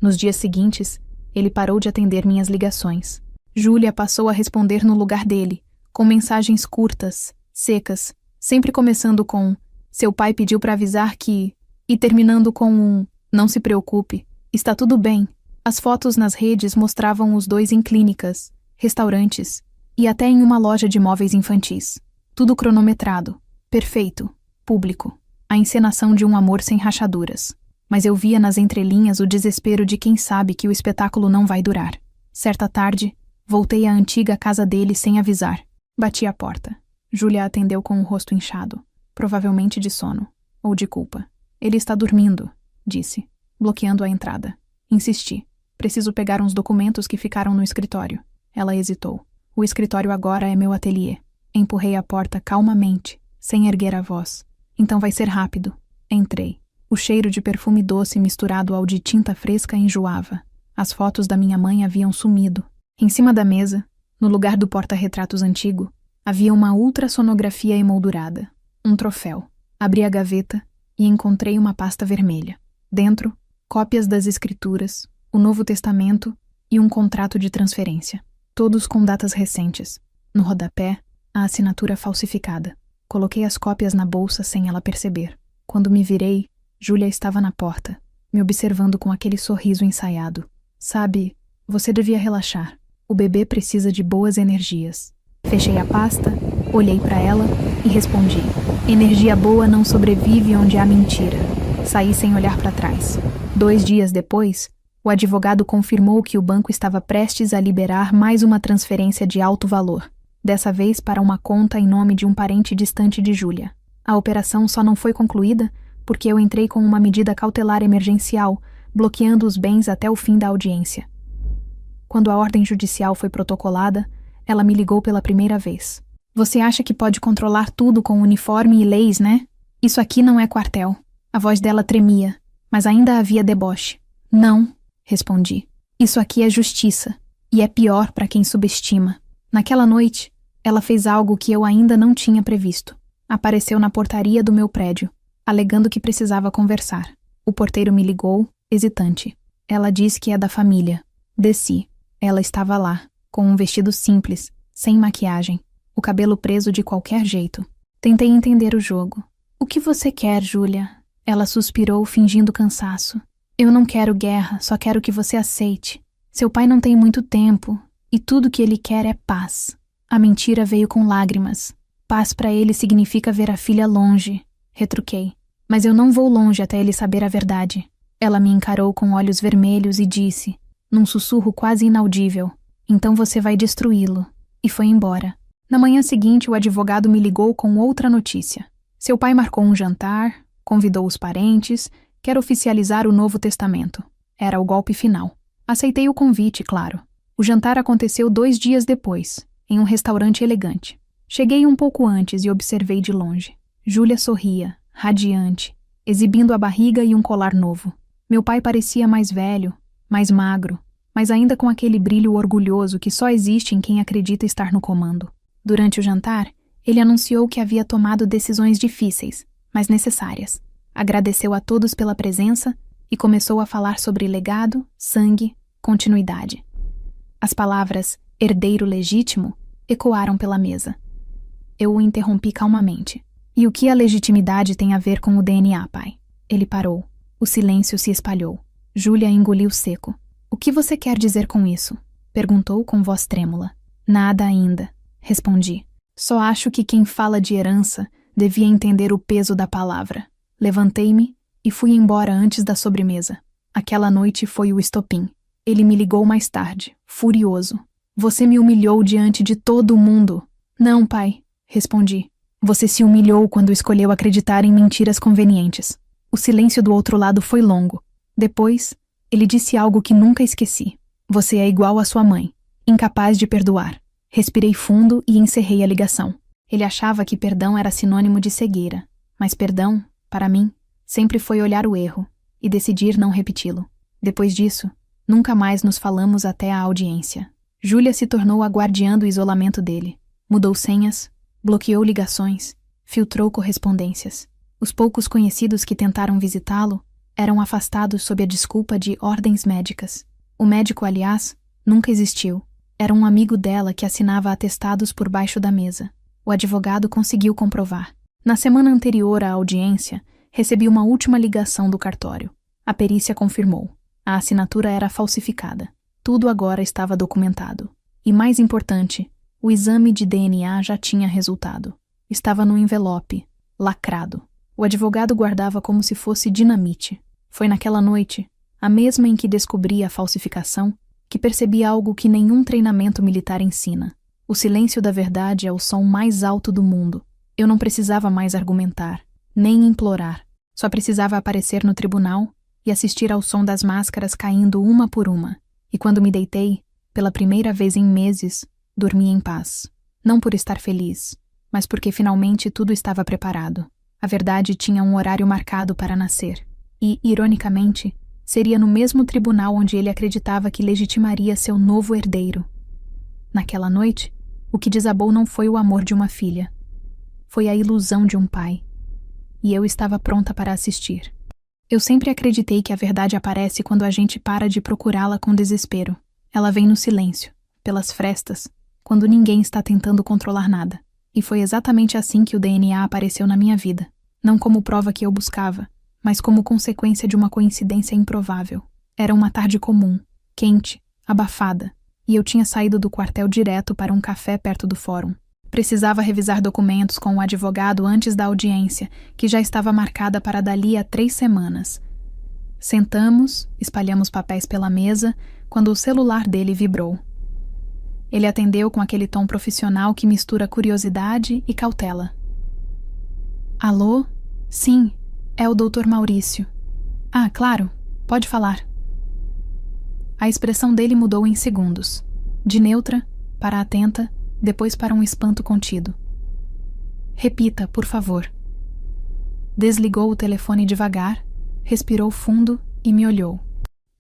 Nos dias seguintes, ele parou de atender minhas ligações. Júlia passou a responder no lugar dele, com mensagens curtas, secas, sempre começando com "seu pai pediu para avisar que" e terminando com um "não se preocupe, está tudo bem". As fotos nas redes mostravam os dois em clínicas, restaurantes e até em uma loja de móveis infantis. Tudo cronometrado, perfeito, público. A encenação de um amor sem rachaduras. Mas eu via nas entrelinhas o desespero de quem sabe que o espetáculo não vai durar. Certa tarde, voltei à antiga casa dele sem avisar. Bati à porta. Júlia atendeu com o rosto inchado, provavelmente de sono, ou de culpa. Ele está dormindo, disse, bloqueando a entrada. Insisti. Preciso pegar uns documentos que ficaram no escritório. Ela hesitou. O escritório agora é meu ateliê. Empurrei a porta calmamente, sem erguer a voz. Então vai ser rápido. Entrei. O cheiro de perfume doce misturado ao de tinta fresca enjoava. As fotos da minha mãe haviam sumido. Em cima da mesa, no lugar do porta-retratos antigo, havia uma ultrassonografia emoldurada, um troféu. Abri a gaveta e encontrei uma pasta vermelha. Dentro, cópias das escrituras, o Novo Testamento e um contrato de transferência, todos com datas recentes. No rodapé, a assinatura falsificada. Coloquei as cópias na bolsa sem ela perceber. Quando me virei, Júlia estava na porta, me observando com aquele sorriso ensaiado. Sabe, você devia relaxar. O bebê precisa de boas energias. Fechei a pasta, olhei para ela e respondi: energia boa não sobrevive onde há mentira. Saí sem olhar para trás. 2 dias depois, o advogado confirmou que o banco estava prestes a liberar mais uma transferência de alto valor, dessa vez para uma conta em nome de um parente distante de Júlia. A operação só não foi concluída porque eu entrei com uma medida cautelar emergencial, bloqueando os bens até o fim da audiência. Quando a ordem judicial foi protocolada, ela me ligou pela primeira vez. Você acha que pode controlar tudo com uniforme e leis, né? Isso aqui não é quartel. A voz dela tremia, mas ainda havia deboche. Não, respondi. Isso aqui é justiça, e é pior para quem subestima. Naquela noite, ela fez algo que eu ainda não tinha previsto. Apareceu na portaria do meu prédio, alegando que precisava conversar. O porteiro me ligou, hesitante. Ela disse que é da família. Desci. Ela estava lá, com um vestido simples, sem maquiagem, o cabelo preso de qualquer jeito. Tentei entender o jogo. O que você quer, Júlia? Ela suspirou, fingindo cansaço. Eu não quero guerra, só quero que você aceite. Seu pai não tem muito tempo, e tudo que ele quer é paz. A mentira veio com lágrimas. Paz para ele significa ver a filha longe, retruquei. Mas eu não vou longe até ele saber a verdade. Ela me encarou com olhos vermelhos e disse, num sussurro quase inaudível: então você vai destruí-lo. E foi embora. Na manhã seguinte, o advogado me ligou com outra notícia. Seu pai marcou um jantar, convidou os parentes, quer oficializar o Novo Testamento. Era o golpe final. Aceitei o convite, claro. O jantar aconteceu 2 dias depois, em um restaurante elegante. Cheguei um pouco antes e observei de longe. Júlia sorria, radiante, exibindo a barriga e um colar novo. Meu pai parecia mais velho, mais magro, mas ainda com aquele brilho orgulhoso que só existe em quem acredita estar no comando. Durante o jantar, ele anunciou que havia tomado decisões difíceis, mas necessárias. Agradeceu a todos pela presença e começou a falar sobre legado, sangue, continuidade. As palavras herdeiro legítimo ecoaram pela mesa. Eu o interrompi calmamente. E o que a legitimidade tem a ver com o DNA, pai? Ele parou. O silêncio se espalhou. Júlia engoliu seco. O que você quer dizer com isso? Perguntou com voz trêmula. Nada ainda, respondi. Só acho que quem fala de herança devia entender o peso da palavra. Levantei-me e fui embora antes da sobremesa. Aquela noite foi o estopim. Ele me ligou mais tarde, furioso. Você me humilhou diante de todo mundo. Não, pai, respondi. Você se humilhou quando escolheu acreditar em mentiras convenientes. O silêncio do outro lado foi longo. Depois, ele disse algo que nunca esqueci. Você é igual à sua mãe, incapaz de perdoar. Respirei fundo e encerrei a ligação. Ele achava que perdão era sinônimo de cegueira, mas perdão, para mim, sempre foi olhar o erro e decidir não repeti-lo. Depois disso, nunca mais nos falamos até a audiência. Júlia se tornou a guardiã do isolamento dele. Mudou senhas, bloqueou ligações, filtrou correspondências. Os poucos conhecidos que tentaram visitá-lo eram afastados sob a desculpa de ordens médicas. O médico, aliás, nunca existiu. Era um amigo dela que assinava atestados por baixo da mesa. O advogado conseguiu comprovar. Na semana anterior à audiência, recebi uma última ligação do cartório. A perícia confirmou. A assinatura era falsificada. Tudo agora estava documentado. E mais importante, o exame de DNA já tinha resultado. Estava no envelope, lacrado. O advogado guardava como se fosse dinamite. Foi naquela noite, a mesma em que descobri a falsificação, que percebi algo que nenhum treinamento militar ensina. O silêncio da verdade é o som mais alto do mundo. Eu não precisava mais argumentar, nem implorar. Só precisava aparecer no tribunal e assistir ao som das máscaras caindo uma por uma. E quando me deitei, pela primeira vez em meses, dormi em paz. Não por estar feliz, mas porque finalmente tudo estava preparado. A verdade tinha um horário marcado para nascer. E, ironicamente, Seria no mesmo tribunal onde ele acreditava que legitimaria seu novo herdeiro. Naquela noite, o que desabou não foi o amor de uma filha. Foi a ilusão de um pai. E eu estava pronta para assistir. Eu sempre acreditei que a verdade aparece quando a gente para de procurá-la com desespero. Ela vem no silêncio, pelas frestas, quando ninguém está tentando controlar nada. E foi exatamente assim que o DNA apareceu na minha vida. Não como prova que eu buscava, mas como consequência de uma coincidência improvável. Era uma tarde comum, quente, abafada, e eu tinha saído do quartel direto para um café perto do fórum. Precisava revisar documentos com o advogado antes da audiência, que já estava marcada para dali a 3 semanas. Sentamos, espalhamos papéis pela mesa, quando o celular dele vibrou. Ele atendeu com aquele tom profissional que mistura curiosidade e cautela. Alô? Sim, é o Dr. Maurício. Ah, claro, pode falar. A expressão dele mudou em segundos, de neutra para atenta, depois para um espanto contido. Repita, por favor. Desligou o telefone devagar, respirou fundo e me olhou.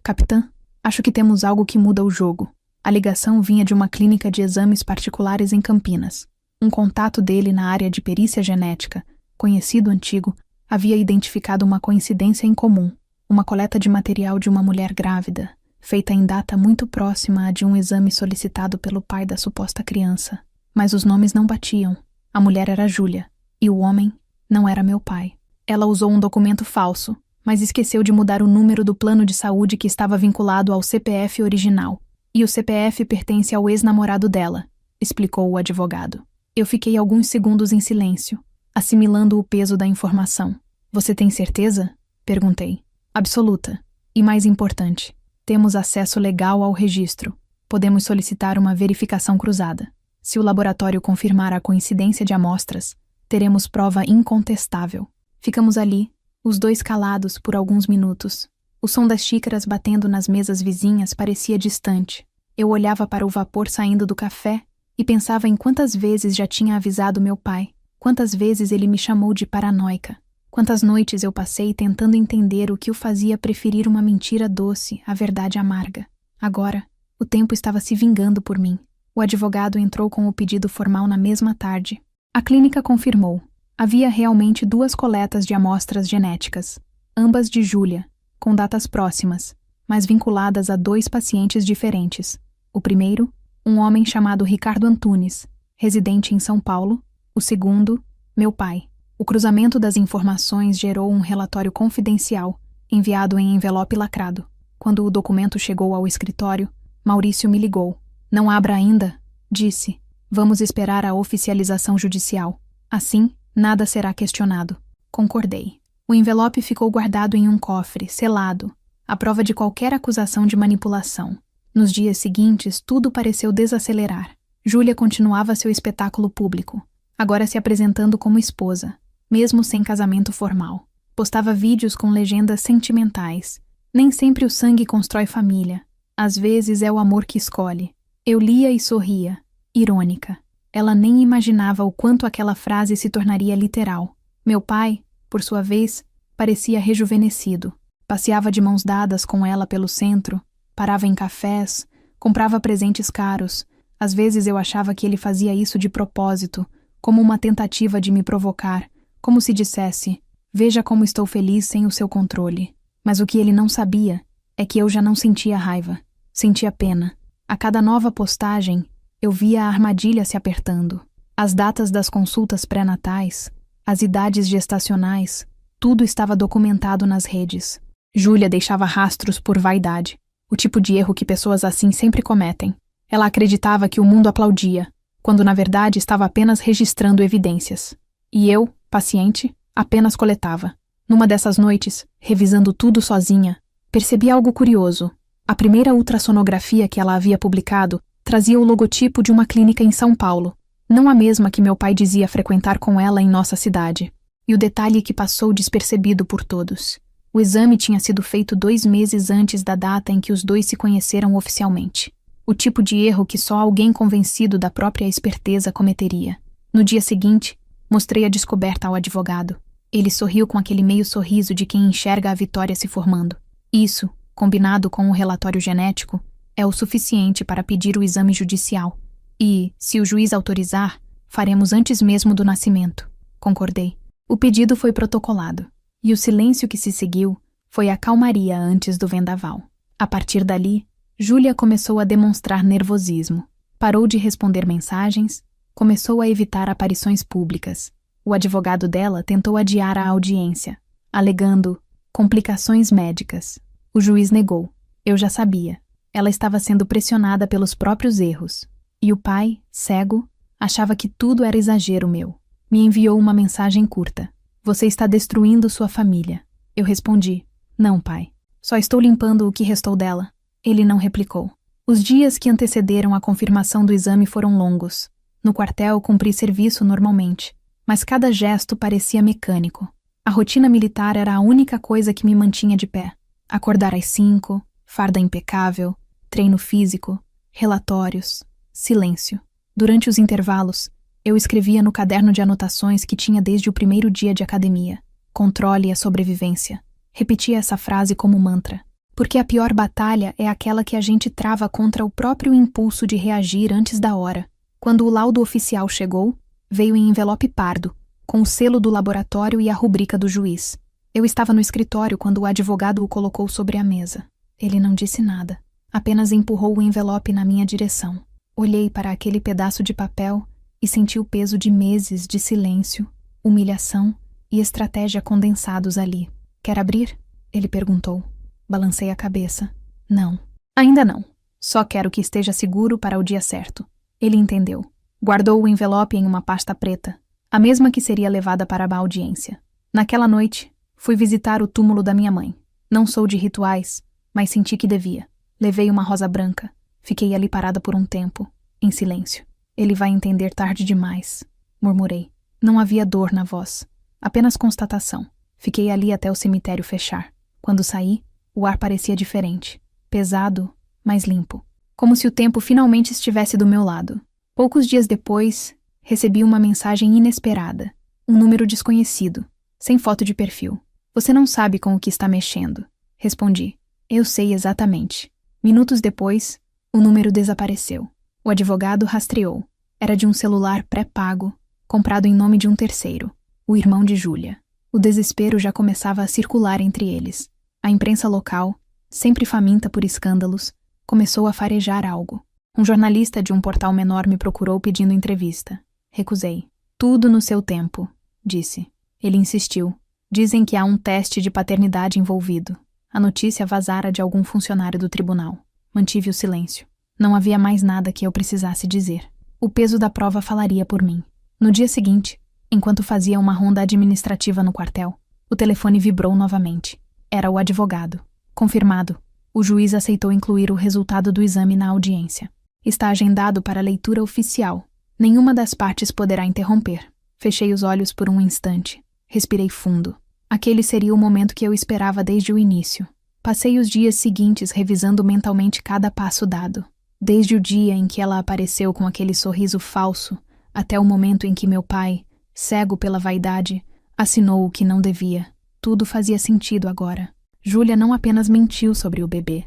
Capitã, acho que temos algo que muda o jogo. A ligação vinha de uma clínica de exames particulares em Campinas. Um contato dele na área de perícia genética, conhecido antigo, havia identificado uma coincidência em comum, uma coleta de material de uma mulher grávida, feita em data muito próxima à de um exame solicitado pelo pai da suposta criança. Mas os nomes não batiam. A mulher era Júlia, e o homem não era meu pai. Ela usou um documento falso, mas esqueceu de mudar o número do plano de saúde que estava vinculado ao CPF original. E o CPF pertence ao ex-namorado dela, explicou o advogado. Eu fiquei alguns segundos em silêncio, assimilando o peso da informação. Você tem certeza? Perguntei. Absoluta. E mais importante, temos acesso legal ao registro. Podemos solicitar uma verificação cruzada. Se o laboratório confirmar a coincidência de amostras, teremos prova incontestável. Ficamos ali, os dois calados por alguns minutos. O som das xícaras batendo nas mesas vizinhas parecia distante. Eu olhava para o vapor saindo do café e pensava em quantas vezes já tinha avisado meu pai, quantas vezes ele me chamou de paranoica, quantas noites eu passei tentando entender o que o fazia preferir uma mentira doce à verdade amarga. Agora, o tempo estava se vingando por mim. O advogado entrou com o pedido formal na mesma tarde. A clínica confirmou. Havia realmente 2 coletas de amostras genéticas, ambas de Júlia, com datas próximas, mas vinculadas a 2 pacientes diferentes. O primeiro, um homem chamado Ricardo Antunes, residente em São Paulo. O segundo, meu pai. O cruzamento das informações gerou um relatório confidencial, enviado em envelope lacrado. Quando o documento chegou ao escritório, Maurício me ligou. Não abra ainda, disse. Vamos esperar a oficialização judicial. Assim, nada será questionado. Concordei. O envelope ficou guardado em um cofre, selado, à prova de qualquer acusação de manipulação. Nos dias seguintes, tudo pareceu desacelerar. Júlia continuava seu espetáculo público, agora se apresentando como esposa, mesmo sem casamento formal. Postava vídeos com legendas sentimentais. Nem sempre o sangue constrói família. Às vezes é o amor que escolhe. Eu lia e sorria, irônica. Ela nem imaginava o quanto aquela frase se tornaria literal. Meu pai, por sua vez, parecia rejuvenescido. Passeava de mãos dadas com ela pelo centro, parava em cafés, comprava presentes caros. Às vezes eu achava que ele fazia isso de propósito, como uma tentativa de me provocar, como se dissesse, veja como estou feliz sem o seu controle. Mas o que ele não sabia é que eu já não sentia raiva, sentia pena. A cada nova postagem, eu via a armadilha se apertando. As datas das consultas pré-natais, as idades gestacionais, tudo estava documentado nas redes. Júlia deixava rastros por vaidade, o tipo de erro que pessoas assim sempre cometem. Ela acreditava que o mundo aplaudia, quando na verdade estava apenas registrando evidências. E eu, paciente, apenas coletava. Numa dessas noites, revisando tudo sozinha, percebi algo curioso. A primeira ultrassonografia que ela havia publicado trazia o logotipo de uma clínica em São Paulo, não a mesma que meu pai dizia frequentar com ela em nossa cidade. E o detalhe que passou despercebido por todos. O exame tinha sido feito 2 meses antes da data em que os dois se conheceram oficialmente. O tipo de erro que só alguém convencido da própria esperteza cometeria. No dia seguinte, mostrei a descoberta ao advogado. Ele sorriu com aquele meio sorriso de quem enxerga a vitória se formando. Isso, combinado com o relatório genético, é o suficiente para pedir o exame judicial. E, se o juiz autorizar, faremos antes mesmo do nascimento. Concordei. O pedido foi protocolado, e o silêncio que se seguiu foi a calmaria antes do vendaval. A partir dali, Júlia começou a demonstrar nervosismo. Parou de responder mensagens, começou a evitar aparições públicas. O advogado dela tentou adiar a audiência, alegando complicações médicas. O juiz negou. Eu já sabia. Ela estava sendo pressionada pelos próprios erros. E o pai, cego, achava que tudo era exagero meu. Me enviou uma mensagem curta. Você está destruindo sua família. Eu respondi. Não, pai. Só estou limpando o que restou dela. Ele não replicou. Os dias que antecederam a confirmação do exame foram longos. No quartel, cumpri serviço normalmente, mas cada gesto parecia mecânico. A rotina militar era a única coisa que me mantinha de pé. Acordar às 5, farda impecável, treino físico, relatórios, silêncio. Durante os intervalos, eu escrevia no caderno de anotações que tinha desde o primeiro dia de academia. Controle a sobrevivência. Repetia essa frase como mantra. Porque a pior batalha é aquela que a gente trava contra o próprio impulso de reagir antes da hora. Quando o laudo oficial chegou, veio em envelope pardo, com o selo do laboratório e a rubrica do juiz. Eu estava no escritório quando o advogado o colocou sobre a mesa. Ele não disse nada, apenas empurrou o envelope na minha direção. Olhei para aquele pedaço de papel e senti o peso de meses de silêncio, humilhação e estratégia condensados ali. Quer abrir? Ele perguntou. Balancei a cabeça. Não. Ainda não. Só quero que esteja seguro para o dia certo. Ele entendeu. Guardou o envelope em uma pasta preta, a mesma que seria levada para a audiência. Naquela noite, fui visitar o túmulo da minha mãe. Não sou de rituais, mas senti que devia. Levei uma rosa branca. Fiquei ali parada por um tempo, em silêncio. Ele vai entender tarde demais, murmurei. Não havia dor na voz, apenas constatação. Fiquei ali até o cemitério fechar. Quando saí, o ar parecia diferente, pesado, mas limpo. Como se o tempo finalmente estivesse do meu lado. Poucos dias depois, recebi uma mensagem inesperada. Um número desconhecido, sem foto de perfil. Você não sabe com o que está mexendo. Respondi. Eu sei exatamente. Minutos depois, o número desapareceu. O advogado rastreou. Era de um celular pré-pago, comprado em nome de um terceiro, o irmão de Júlia. O desespero já começava a circular entre eles. A imprensa local, sempre faminta por escândalos, começou a farejar algo. Um jornalista de um portal menor me procurou pedindo entrevista. Recusei. Tudo no seu tempo, disse. Ele insistiu. Dizem que há um teste de paternidade envolvido. A notícia vazara de algum funcionário do tribunal. Mantive o silêncio. Não havia mais nada que eu precisasse dizer. O peso da prova falaria por mim. No dia seguinte, enquanto fazia uma ronda administrativa no quartel, o telefone vibrou novamente. Era o advogado. Confirmado. O juiz aceitou incluir o resultado do exame na audiência. Está agendado para leitura oficial. Nenhuma das partes poderá interromper. Fechei os olhos por um instante. Respirei fundo. Aquele seria o momento que eu esperava desde o início. Passei os dias seguintes revisando mentalmente cada passo dado. Desde o dia em que ela apareceu com aquele sorriso falso, até o momento em que meu pai, cego pela vaidade, assinou o que não devia. Tudo fazia sentido agora. Júlia não apenas mentiu sobre o bebê.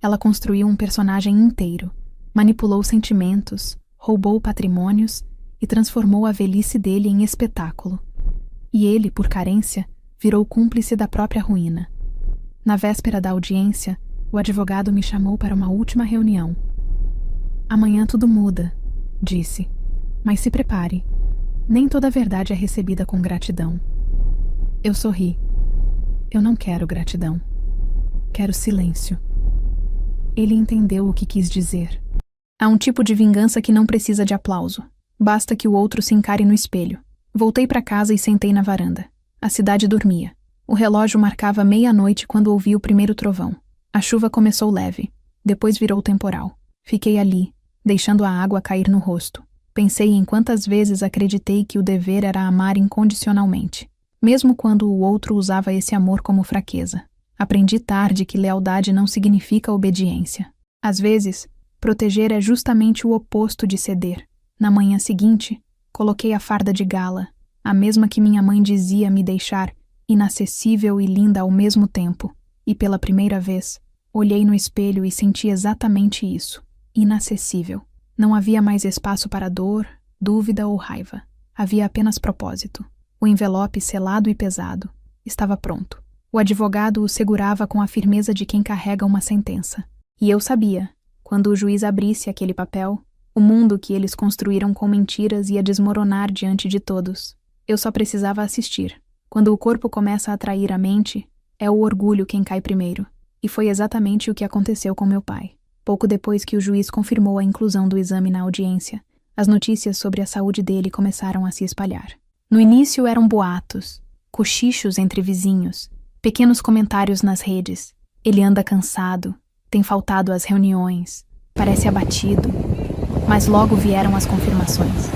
Ela construiu um personagem inteiro. Manipulou sentimentos, roubou patrimônios e transformou a velhice dele em espetáculo. E ele, por carência, virou cúmplice da própria ruína. Na véspera da audiência, o advogado me chamou para uma última reunião. Amanhã tudo muda, disse. Mas se prepare. Nem toda a verdade é recebida com gratidão. Eu sorri. Eu não quero gratidão. Quero silêncio. Ele entendeu o que quis dizer. Há um tipo de vingança que não precisa de aplauso. Basta que o outro se encare no espelho. Voltei para casa e sentei na varanda. A cidade dormia. O relógio marcava meia-noite quando ouvi o primeiro trovão. A chuva começou leve. Depois virou temporal. Fiquei ali, deixando a água cair no rosto. Pensei em quantas vezes acreditei que o dever era amar incondicionalmente, mesmo quando o outro usava esse amor como fraqueza. Aprendi tarde que lealdade não significa obediência. Às vezes, proteger é justamente o oposto de ceder. Na manhã seguinte, coloquei a farda de gala, a mesma que minha mãe dizia me deixar inacessível e linda ao mesmo tempo. E pela primeira vez, olhei no espelho e senti exatamente isso, inacessível. Não havia mais espaço para dor, dúvida ou raiva. Havia apenas propósito. O envelope selado e pesado estava pronto. O advogado o segurava com a firmeza de quem carrega uma sentença. E eu sabia, quando o juiz abrisse aquele papel, o mundo que eles construíram com mentiras ia desmoronar diante de todos. Eu só precisava assistir. Quando o corpo começa a atrair a mente, é o orgulho quem cai primeiro. E foi exatamente o que aconteceu com meu pai. Pouco depois que o juiz confirmou a inclusão do exame na audiência, as notícias sobre a saúde dele começaram a se espalhar. No início eram boatos, cochichos entre vizinhos, pequenos comentários nas redes. Ele anda cansado, tem faltado às reuniões, parece abatido. Mas logo vieram as confirmações.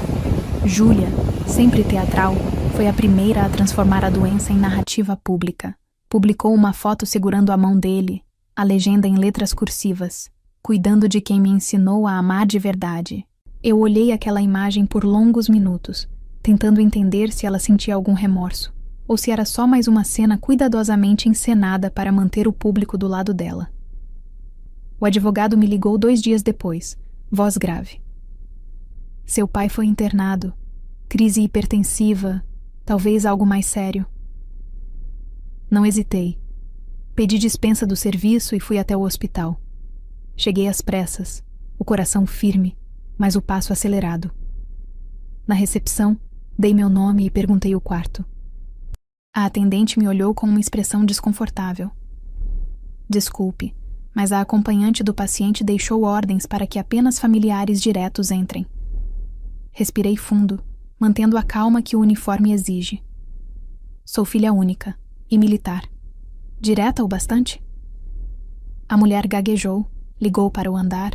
Júlia, sempre teatral, foi a primeira a transformar a doença em narrativa pública. Publicou uma foto segurando a mão dele, a legenda em letras cursivas, cuidando de quem me ensinou a amar de verdade. Eu olhei aquela imagem por longos minutos, tentando entender se ela sentia algum remorso, ou se era só mais uma cena cuidadosamente encenada para manter o público do lado dela. O advogado me ligou 2 dias depois, voz grave. Seu pai foi internado. Crise hipertensiva, talvez algo mais sério. Não hesitei. Pedi dispensa do serviço e fui até o hospital. Cheguei às pressas, o coração firme, mas o passo acelerado. Na recepção, dei meu nome e perguntei o quarto. A atendente me olhou com uma expressão desconfortável. Desculpe, mas a acompanhante do paciente deixou ordens para que apenas familiares diretos entrem. Respirei fundo, mantendo a calma que o uniforme exige. Sou filha única e militar. Direta o bastante? A mulher gaguejou, ligou para o andar,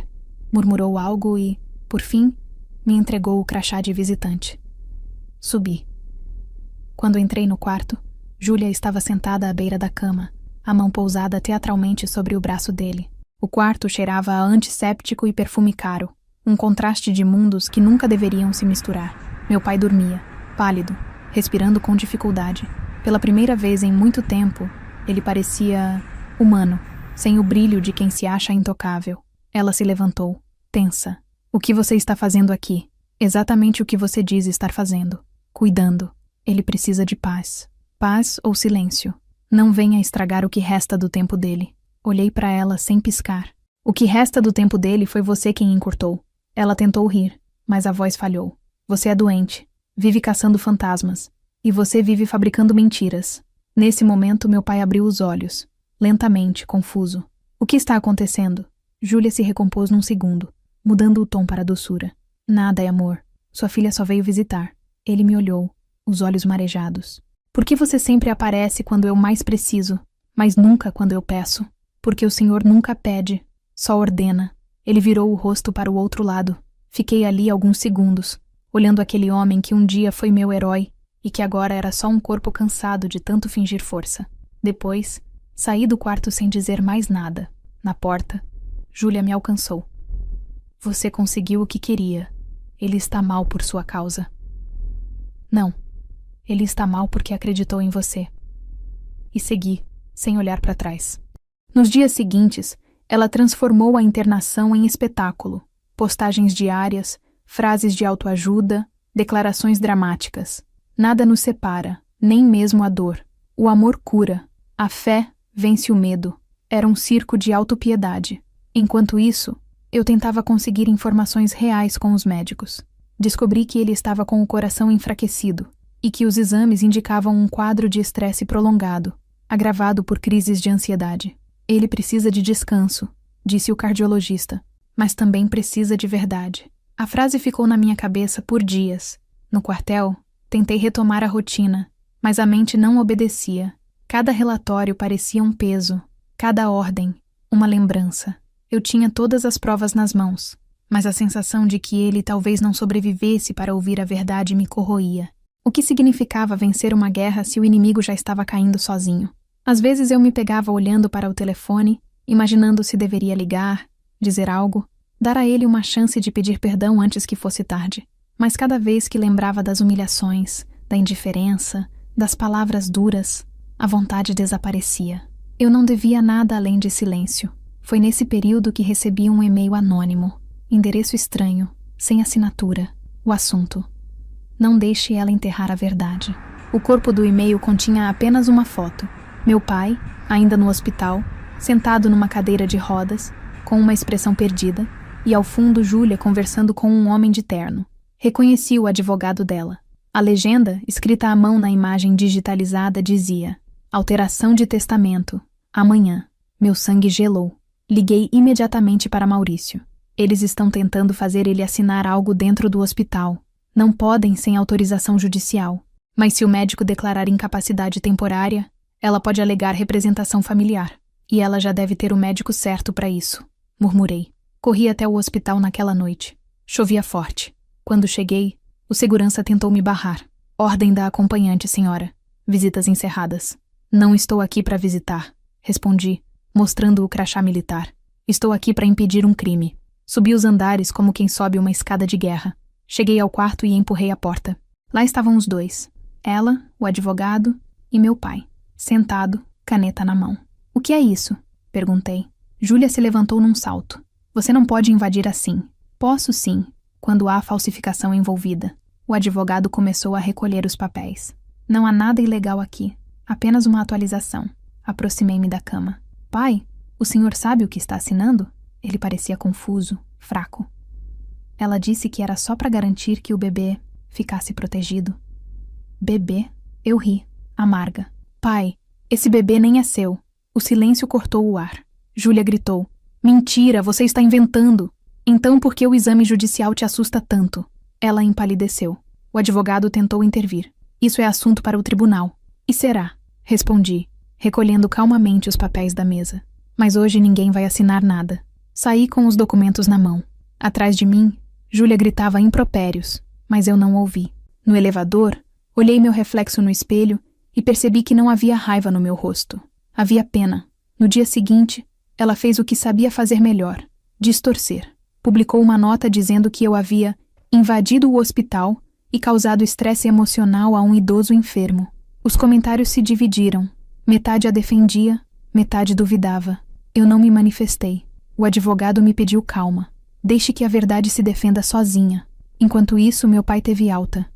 murmurou algo e, por fim, me entregou o crachá de visitante. Subi. Quando entrei no quarto, Júlia estava sentada à beira da cama, a mão pousada teatralmente sobre o braço dele. O quarto cheirava a antisséptico e perfume caro, um contraste de mundos que nunca deveriam se misturar. Meu pai dormia, pálido, respirando com dificuldade. Pela primeira vez em muito tempo, ele parecia humano, sem o brilho de quem se acha intocável. Ela se levantou, tensa. O que você está fazendo aqui? Exatamente o que você diz estar fazendo. Cuidando. Ele precisa de paz. Paz ou silêncio. Não venha estragar o que resta do tempo dele. Olhei para ela sem piscar. O que resta do tempo dele foi você quem encurtou. Ela tentou rir, mas a voz falhou. Você é doente. Vive caçando fantasmas. E você vive fabricando mentiras. Nesse momento, meu pai abriu os olhos. Lentamente, confuso. O que está acontecendo? Júlia se recompôs num segundo, mudando o tom para a doçura. Nada, é amor. Sua filha só veio visitar. Ele me olhou, os olhos marejados. Por que você sempre aparece quando eu mais preciso, mas nunca quando eu peço? Porque o Senhor nunca pede, só ordena. Ele virou o rosto para o outro lado. Fiquei ali alguns segundos, olhando aquele homem que um dia foi meu herói e que agora era só um corpo cansado de tanto fingir força. Depois, saí do quarto sem dizer mais nada. Na porta, Júlia me alcançou. Você conseguiu o que queria. Ele está mal por sua causa. Não. Ele está mal porque acreditou em você. E segui, sem olhar para trás. Nos dias seguintes, ela transformou a internação em espetáculo. Postagens diárias, frases de autoajuda, declarações dramáticas. Nada nos separa, nem mesmo a dor. O amor cura. A fé vence o medo. Era um circo de autopiedade. Enquanto isso, eu tentava conseguir informações reais com os médicos. Descobri que ele estava com o coração enfraquecido e que os exames indicavam um quadro de estresse prolongado, agravado por crises de ansiedade. Ele precisa de descanso, disse o cardiologista, mas também precisa de verdade. A frase ficou na minha cabeça por dias. No quartel, tentei retomar a rotina, mas a mente não obedecia. Cada relatório parecia um peso, cada ordem, uma lembrança. Eu tinha todas as provas nas mãos, mas a sensação de que ele talvez não sobrevivesse para ouvir a verdade me corroía. O que significava vencer uma guerra se o inimigo já estava caindo sozinho? Às vezes eu me pegava olhando para o telefone, imaginando se deveria ligar, dizer algo, dar a ele uma chance de pedir perdão antes que fosse tarde. Mas cada vez que lembrava das humilhações, da indiferença, das palavras duras, a vontade desaparecia. Eu não devia nada além de silêncio. Foi nesse período que recebi um e-mail anônimo, endereço estranho, sem assinatura. O assunto: não deixe ela enterrar a verdade. O corpo do e-mail continha apenas uma foto. Meu pai, ainda no hospital, sentado numa cadeira de rodas, com uma expressão perdida, e ao fundo Júlia conversando com um homem de terno. Reconheci o advogado dela. A legenda, escrita à mão na imagem digitalizada, dizia: alteração de testamento. Amanhã. Meu sangue gelou. Liguei imediatamente para Maurício. Eles estão tentando fazer ele assinar algo dentro do hospital. Não podem sem autorização judicial. Mas se o médico declarar incapacidade temporária, ela pode alegar representação familiar. E ela já deve ter o médico certo para isso, murmurei. Corri até o hospital naquela noite. Chovia forte. Quando cheguei, o segurança tentou me barrar. Ordem da acompanhante, senhora. Visitas encerradas. Não estou aqui para visitar, respondi, mostrando o crachá militar. Estou aqui para impedir um crime. Subi os andares como quem sobe uma escada de guerra. Cheguei ao quarto e empurrei a porta. Lá estavam os dois. Ela, o advogado, e meu pai, sentado, caneta na mão. O que é isso? Perguntei. Júlia se levantou num salto. Você não pode invadir assim. Posso sim, quando há falsificação envolvida. O advogado começou a recolher os papéis. Não há nada ilegal aqui. Apenas uma atualização. Aproximei-me da cama. Pai, o senhor sabe o que está assinando? Ele parecia confuso, fraco. Ela disse que era só para garantir que o bebê ficasse protegido. Bebê? Eu ri, amarga. Pai, esse bebê nem é seu. O silêncio cortou o ar. Júlia gritou. Mentira, você está inventando. Então por que o exame judicial te assusta tanto? Ela empalideceu. O advogado tentou intervir. Isso é assunto para o tribunal. E será? Respondi, recolhendo calmamente os papéis da mesa. Mas hoje ninguém vai assinar nada. Saí com os documentos na mão. Atrás de mim, Júlia gritava impropérios, mas eu não ouvi. No elevador, olhei meu reflexo no espelho e percebi que não havia raiva no meu rosto. Havia pena. No dia seguinte, ela fez o que sabia fazer melhor, distorcer. Publicou uma nota dizendo que eu havia invadido o hospital e causado estresse emocional a um idoso enfermo. Os comentários se dividiram. Metade a defendia, metade duvidava. Eu não me manifestei. O advogado me pediu calma. Deixe que a verdade se defenda sozinha. Enquanto isso, meu pai teve alta.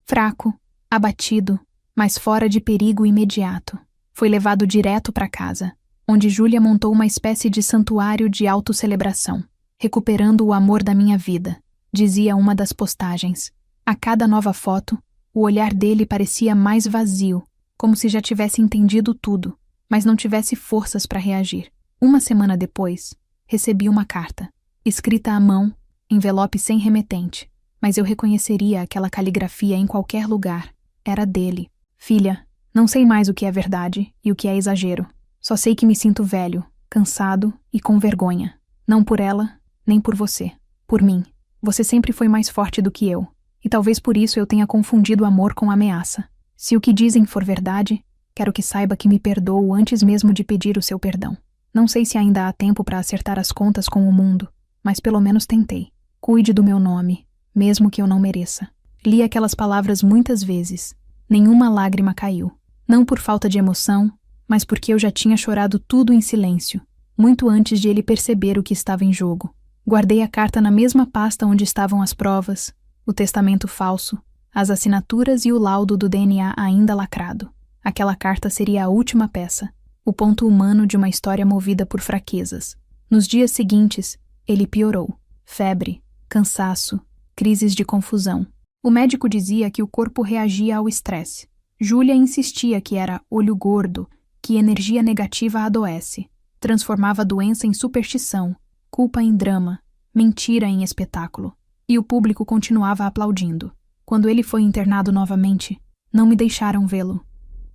Fraco, abatido, mas fora de perigo imediato. Foi levado direto para casa, onde Júlia montou uma espécie de santuário de autocelebração, recuperando o amor da minha vida, dizia uma das postagens. A cada nova foto, o olhar dele parecia mais vazio, como se já tivesse entendido tudo, mas não tivesse forças para reagir. Uma semana depois, recebi uma carta, escrita à mão, envelope sem remetente, mas eu reconheceria aquela caligrafia em qualquer lugar. Era dele. Filha, não sei mais o que é verdade e o que é exagero. Só sei que me sinto velho, cansado e com vergonha. Não por ela, nem por você. Por mim. Você sempre foi mais forte do que eu. E talvez por isso eu tenha confundido amor com ameaça. Se o que dizem for verdade, quero que saiba que me perdoo antes mesmo de pedir o seu perdão. Não sei se ainda há tempo para acertar as contas com o mundo, mas pelo menos tentei. Cuide do meu nome, mesmo que eu não mereça. Li aquelas palavras muitas vezes. Nenhuma lágrima caiu. Não por falta de emoção, mas porque eu já tinha chorado tudo em silêncio, muito antes de ele perceber o que estava em jogo. Guardei a carta na mesma pasta onde estavam as provas, o testamento falso, as assinaturas e o laudo do DNA ainda lacrado. Aquela carta seria a última peça, o ponto humano de uma história movida por fraquezas. Nos dias seguintes, ele piorou. Febre, cansaço, crises de confusão. O médico dizia que o corpo reagia ao estresse. Júlia insistia que era olho gordo, que energia negativa adoece, transformava a doença em superstição, culpa em drama, mentira em espetáculo. E o público continuava aplaudindo. Quando ele foi internado novamente, não me deixaram vê-lo.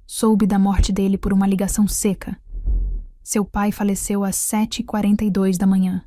Soube da morte dele por uma ligação seca. Seu pai faleceu às 7h42 da manhã.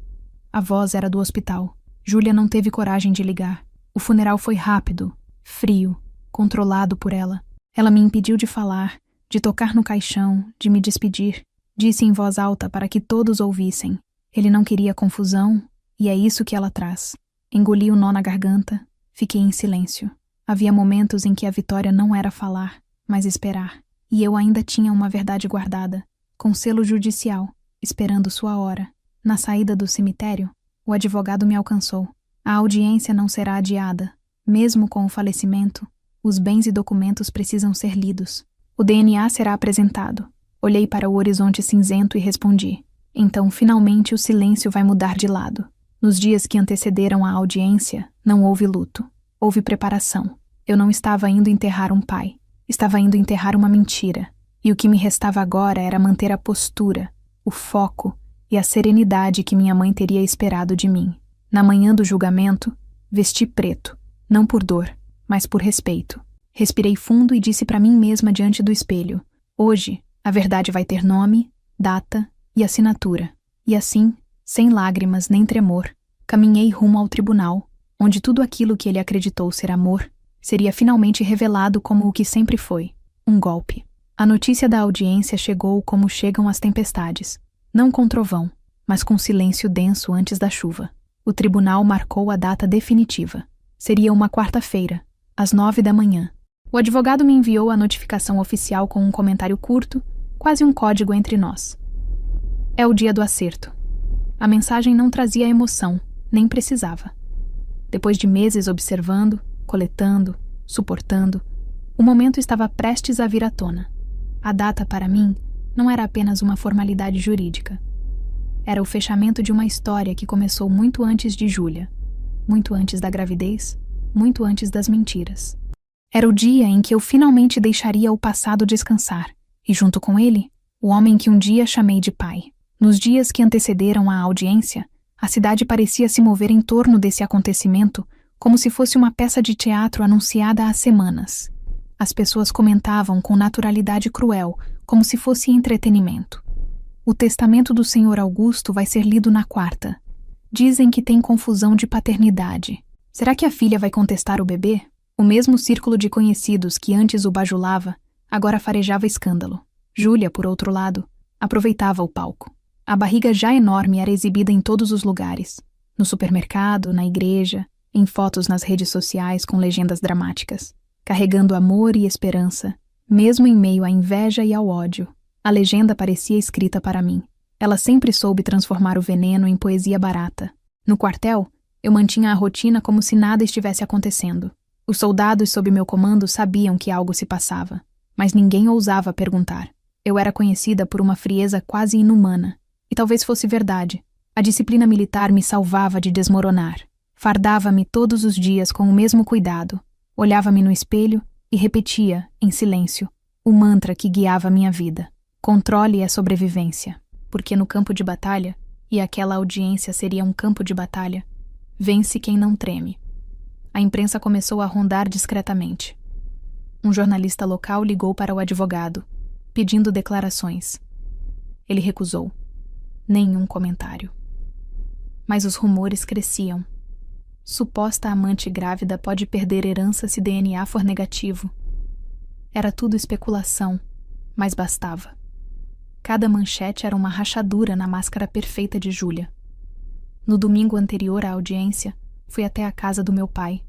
A voz era do hospital. Júlia não teve coragem de ligar. O funeral foi rápido, frio, controlado por ela. Ela me impediu de falar, de tocar no caixão, de me despedir. Disse em voz alta para que todos ouvissem. Ele não queria confusão, e é isso que ela traz. Engoli o nó na garganta, fiquei em silêncio. Havia momentos em que a vitória não era falar, mas esperar. E eu ainda tinha uma verdade guardada. com selo judicial, esperando sua hora. Na saída do cemitério, o advogado me alcançou. A audiência não será adiada. Mesmo com o falecimento, os bens e documentos precisam ser lidos. O DNA será apresentado. Olhei para o horizonte cinzento e respondi. Então, finalmente, o silêncio vai mudar de lado. Nos dias que antecederam a audiência, não houve luto. Houve preparação. Eu não estava indo enterrar um pai. Estava indo enterrar uma mentira. E o que me restava agora era manter a postura, o foco e a serenidade que minha mãe teria esperado de mim. Na manhã do julgamento, vesti preto, não por dor, mas por respeito. Respirei fundo e disse para mim mesma diante do espelho: hoje, a verdade vai ter nome, data e assinatura. E assim, sem lágrimas nem tremor, caminhei rumo ao tribunal, onde tudo aquilo que ele acreditou ser amor seria finalmente revelado como o que sempre foi: um golpe. A notícia da audiência chegou como chegam as tempestades, não com trovão, mas com silêncio denso antes da chuva. O tribunal marcou a data definitiva. Seria uma quarta-feira, às 9 da manhã. O advogado me enviou a notificação oficial com um comentário curto, quase um código entre nós. É o dia do acerto. A mensagem não trazia emoção, nem precisava. Depois de meses observando, coletando, suportando, o momento estava prestes a vir à tona. A data, para mim, não era apenas uma formalidade jurídica. Era o fechamento de uma história que começou muito antes de Júlia, muito antes da gravidez, muito antes das mentiras. Era o dia em que eu finalmente deixaria o passado descansar, e junto com ele, o homem que um dia chamei de pai. Nos dias que antecederam a audiência, a cidade parecia se mover em torno desse acontecimento como se fosse uma peça de teatro anunciada há semanas. As pessoas comentavam com naturalidade cruel, como se fosse entretenimento. O testamento do Sr. Augusto vai ser lido na quarta. Dizem que tem confusão de paternidade. Será que a filha vai contestar o bebê? O mesmo círculo de conhecidos que antes o bajulava, agora farejava escândalo. Júlia, por outro lado, aproveitava o palco. A barriga já enorme era exibida em todos os lugares. No supermercado, na igreja, em fotos nas redes sociais com legendas dramáticas. Carregando amor e esperança, mesmo em meio à inveja e ao ódio. A legenda parecia escrita para mim. Ela sempre soube transformar o veneno em poesia barata. No quartel, eu mantinha a rotina como se nada estivesse acontecendo. Os soldados sob meu comando sabiam que algo se passava, mas ninguém ousava perguntar. Eu era conhecida por uma frieza quase inumana. E talvez fosse verdade. A disciplina militar me salvava de desmoronar. Fardava-me todos os dias com o mesmo cuidado. Olhava-me no espelho e repetia, em silêncio, o mantra que guiava minha vida. Controle é sobrevivência, porque no campo de batalha, e aquela audiência seria um campo de batalha, vence quem não treme. A imprensa começou a rondar discretamente. Um jornalista local ligou para o advogado, pedindo declarações. Ele recusou. Nenhum comentário. Mas os rumores cresciam. Suposta amante grávida pode perder herança se DNA for negativo. Era tudo especulação, mas bastava. Cada manchete era uma rachadura na máscara perfeita de Júlia. No domingo anterior à audiência, fui até a casa do meu pai.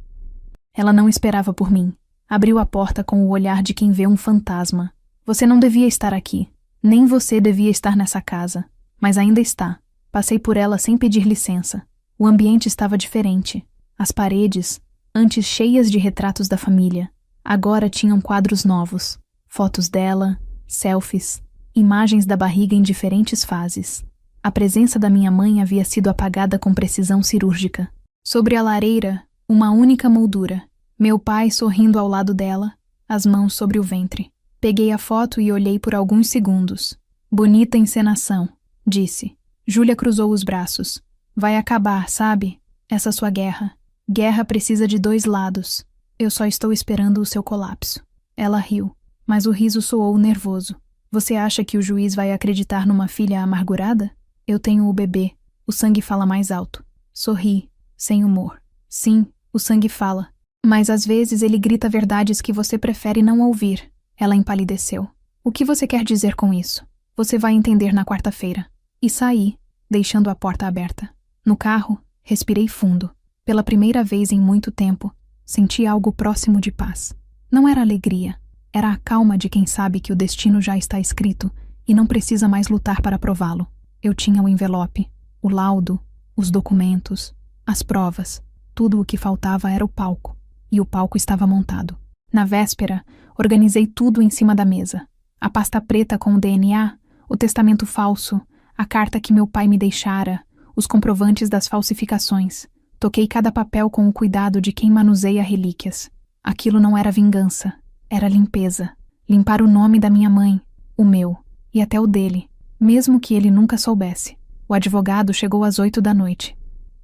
Ela não esperava por mim. Abriu a porta com o olhar de quem vê um fantasma. Você não devia estar aqui. Nem você devia estar nessa casa. Mas ainda está. Passei por ela sem pedir licença. O ambiente estava diferente. As paredes, antes cheias de retratos da família, agora tinham quadros novos. Fotos dela, selfies, imagens da barriga em diferentes fases. A presença da minha mãe havia sido apagada com precisão cirúrgica. Sobre a lareira, uma única moldura. Meu pai sorrindo ao lado dela, as mãos sobre o ventre. Peguei a foto e olhei por alguns segundos. Bonita encenação, disse. Júlia cruzou os braços. Vai acabar, sabe? Essa sua guerra. Guerra precisa de dois lados. Eu só estou esperando o seu colapso. Ela riu, mas o riso soou nervoso. Você acha que o juiz vai acreditar numa filha amargurada? Eu tenho o bebê. O sangue fala mais alto. Sorri, sem humor. Sim, o sangue fala. Mas às vezes ele grita verdades que você prefere não ouvir. Ela empalideceu. O que você quer dizer com isso? Você vai entender na quarta-feira. E saí, deixando a porta aberta. No carro, respirei fundo. Pela primeira vez em muito tempo, senti algo próximo de paz. Não era alegria, era a calma de quem sabe que o destino já está escrito E não precisa mais lutar para prová-lo. Eu tinha o envelope, o laudo, os documentos, as provas. Tudo o que faltava era o palco. E o palco estava montado. Na véspera, organizei tudo em cima da mesa. A pasta preta com o DNA, o testamento falso, a carta que meu pai me deixara, os comprovantes das falsificações. Toquei cada papel com o cuidado de quem manuseia relíquias. Aquilo não era vingança, era limpeza. Limpar o nome da minha mãe, o meu, e até o dele, mesmo que ele nunca soubesse. O advogado chegou às 8 da noite.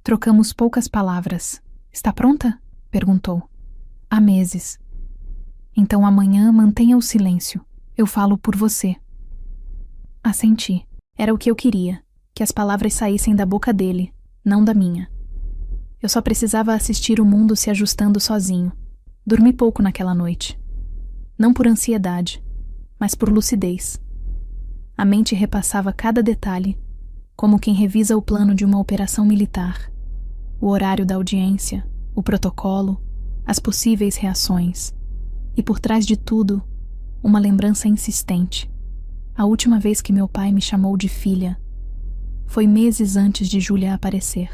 Trocamos poucas palavras. Está pronta? Perguntou. Há meses. Então amanhã mantenha o silêncio. Eu falo por você. Assenti. Era o que eu queria, que as palavras saíssem da boca dele, não da minha. Eu só precisava assistir o mundo se ajustando sozinho. Dormi pouco naquela noite. Não por ansiedade, mas por lucidez. A mente repassava cada detalhe, como quem revisa o plano de uma operação militar. O horário da audiência, o protocolo, as possíveis reações. E por trás de tudo, uma lembrança insistente. A última vez que meu pai me chamou de filha foi meses antes de Júlia aparecer.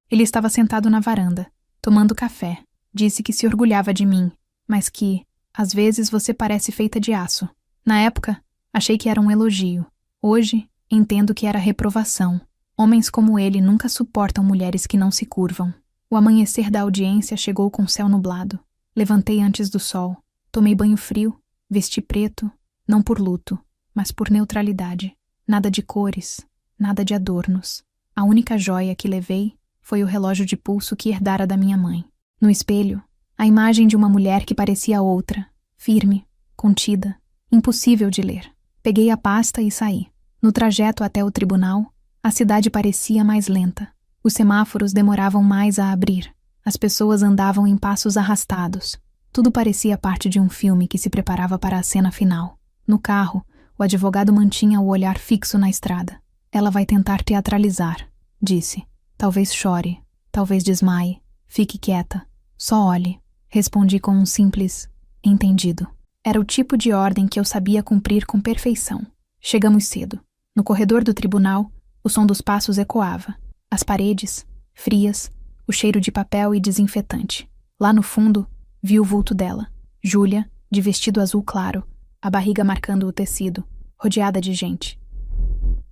Ele estava sentado na varanda, tomando café. Disse que se orgulhava de mim, mas que, às vezes, você parece feita de aço. Na época, achei que era um elogio. Hoje, entendo que era reprovação. Homens como ele nunca suportam mulheres que não se curvam. O amanhecer da audiência chegou com o céu nublado. Levantei antes do sol. Tomei banho frio, vesti preto, não por luto, mas por neutralidade. Nada de cores, nada de adornos. A única joia que levei foi o relógio de pulso que herdara da minha mãe. No espelho, a imagem de uma mulher que parecia outra, firme, contida, impossível de ler. Peguei a pasta e saí. No trajeto até o tribunal, a cidade parecia mais lenta. Os semáforos demoravam mais a abrir. As pessoas andavam em passos arrastados. Tudo parecia parte de um filme que se preparava para a cena final. No carro, o advogado mantinha o olhar fixo na estrada. Ela vai tentar teatralizar, disse. Talvez chore, talvez desmaie. Fique quieta. Só olhe. Respondi com um simples entendido. Era o tipo de ordem que eu sabia cumprir com perfeição. Chegamos cedo. No corredor do tribunal, o som dos passos ecoava. As paredes, frias, o cheiro de papel e desinfetante. Lá no fundo, vi o vulto dela. Júlia, de vestido azul claro, a barriga marcando o tecido, rodeada de gente.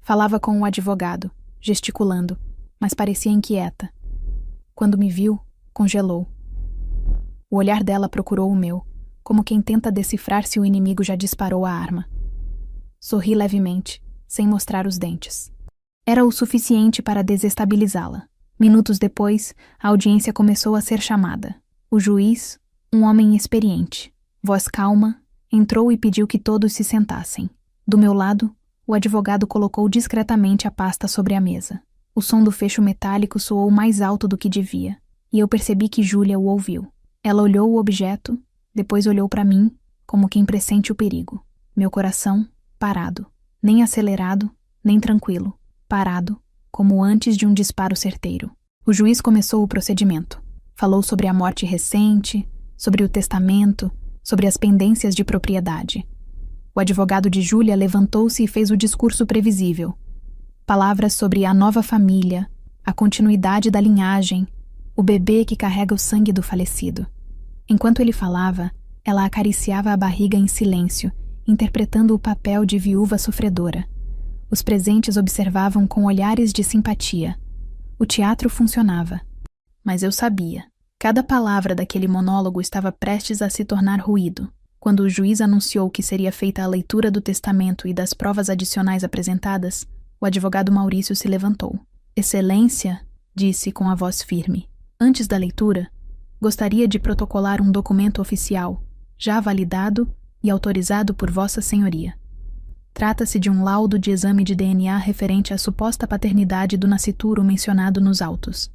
Falava com o advogado, gesticulando, mas parecia inquieta. Quando me viu, congelou. O olhar dela procurou o meu, como quem tenta decifrar se o inimigo já disparou a arma. Sorri levemente, sem mostrar os dentes. Era o suficiente para desestabilizá-la. Minutos depois, a audiência começou a ser chamada. O juiz, um homem experiente, voz calma, entrou e pediu que todos se sentassem. Do meu lado, o advogado colocou discretamente a pasta sobre a mesa. O som do fecho metálico soou mais alto do que devia, e eu percebi que Júlia o ouviu. Ela olhou o objeto, depois olhou para mim, como quem pressente o perigo. Meu coração, parado. Nem acelerado, nem tranquilo. Parado, como antes de um disparo certeiro. O juiz começou o procedimento. Falou sobre a morte recente, sobre o testamento, sobre as pendências de propriedade. O advogado de Júlia levantou-se e fez o discurso previsível. Palavras sobre a nova família, a continuidade da linhagem, o bebê que carrega o sangue do falecido. Enquanto ele falava, ela acariciava a barriga em silêncio, interpretando o papel de viúva sofredora. Os presentes observavam com olhares de simpatia. O teatro funcionava. Mas eu sabia. Cada palavra daquele monólogo estava prestes a se tornar ruído. Quando o juiz anunciou que seria feita a leitura do testamento e das provas adicionais apresentadas, o advogado Maurício se levantou. Excelência, disse com a voz firme. Antes da leitura, gostaria de protocolar um documento oficial, já validado e autorizado por Vossa Senhoria. Trata-se de um laudo de exame de DNA referente à suposta paternidade do nascituro mencionado nos autos.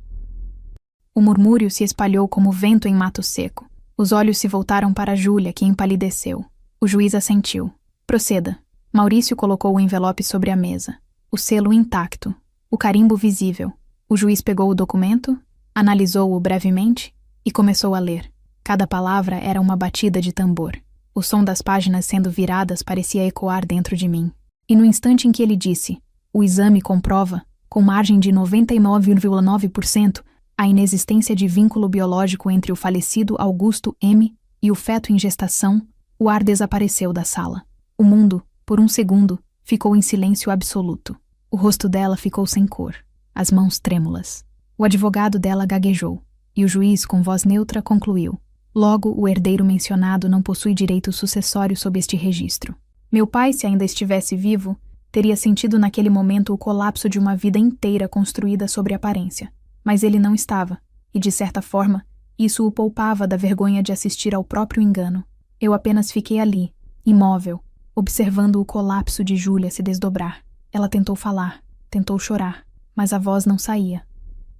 O murmúrio se espalhou como vento em mato seco. Os olhos se voltaram para Júlia, que empalideceu. O juiz assentiu. Proceda. Maurício colocou o envelope sobre a mesa. O selo intacto. O carimbo visível. O juiz pegou o documento, analisou-o brevemente e começou a ler. Cada palavra era uma batida de tambor. O som das páginas sendo viradas parecia ecoar dentro de mim. E no instante em que ele disse, o exame comprova, com margem de 99,9%, a inexistência de vínculo biológico entre o falecido Augusto M. e o feto em gestação, o ar desapareceu da sala. O mundo, por um segundo, ficou em silêncio absoluto. O rosto dela ficou sem cor, as mãos trêmulas. O advogado dela gaguejou, e o juiz, com voz neutra, concluiu. Logo, o herdeiro mencionado não possui direito sucessório sob este registro. Meu pai, se ainda estivesse vivo, teria sentido naquele momento o colapso de uma vida inteira construída sobre aparência. Mas ele não estava, e de certa forma, isso o poupava da vergonha de assistir ao próprio engano. Eu apenas fiquei ali, imóvel, observando o colapso de Júlia se desdobrar. Ela tentou falar, tentou chorar, mas a voz não saía.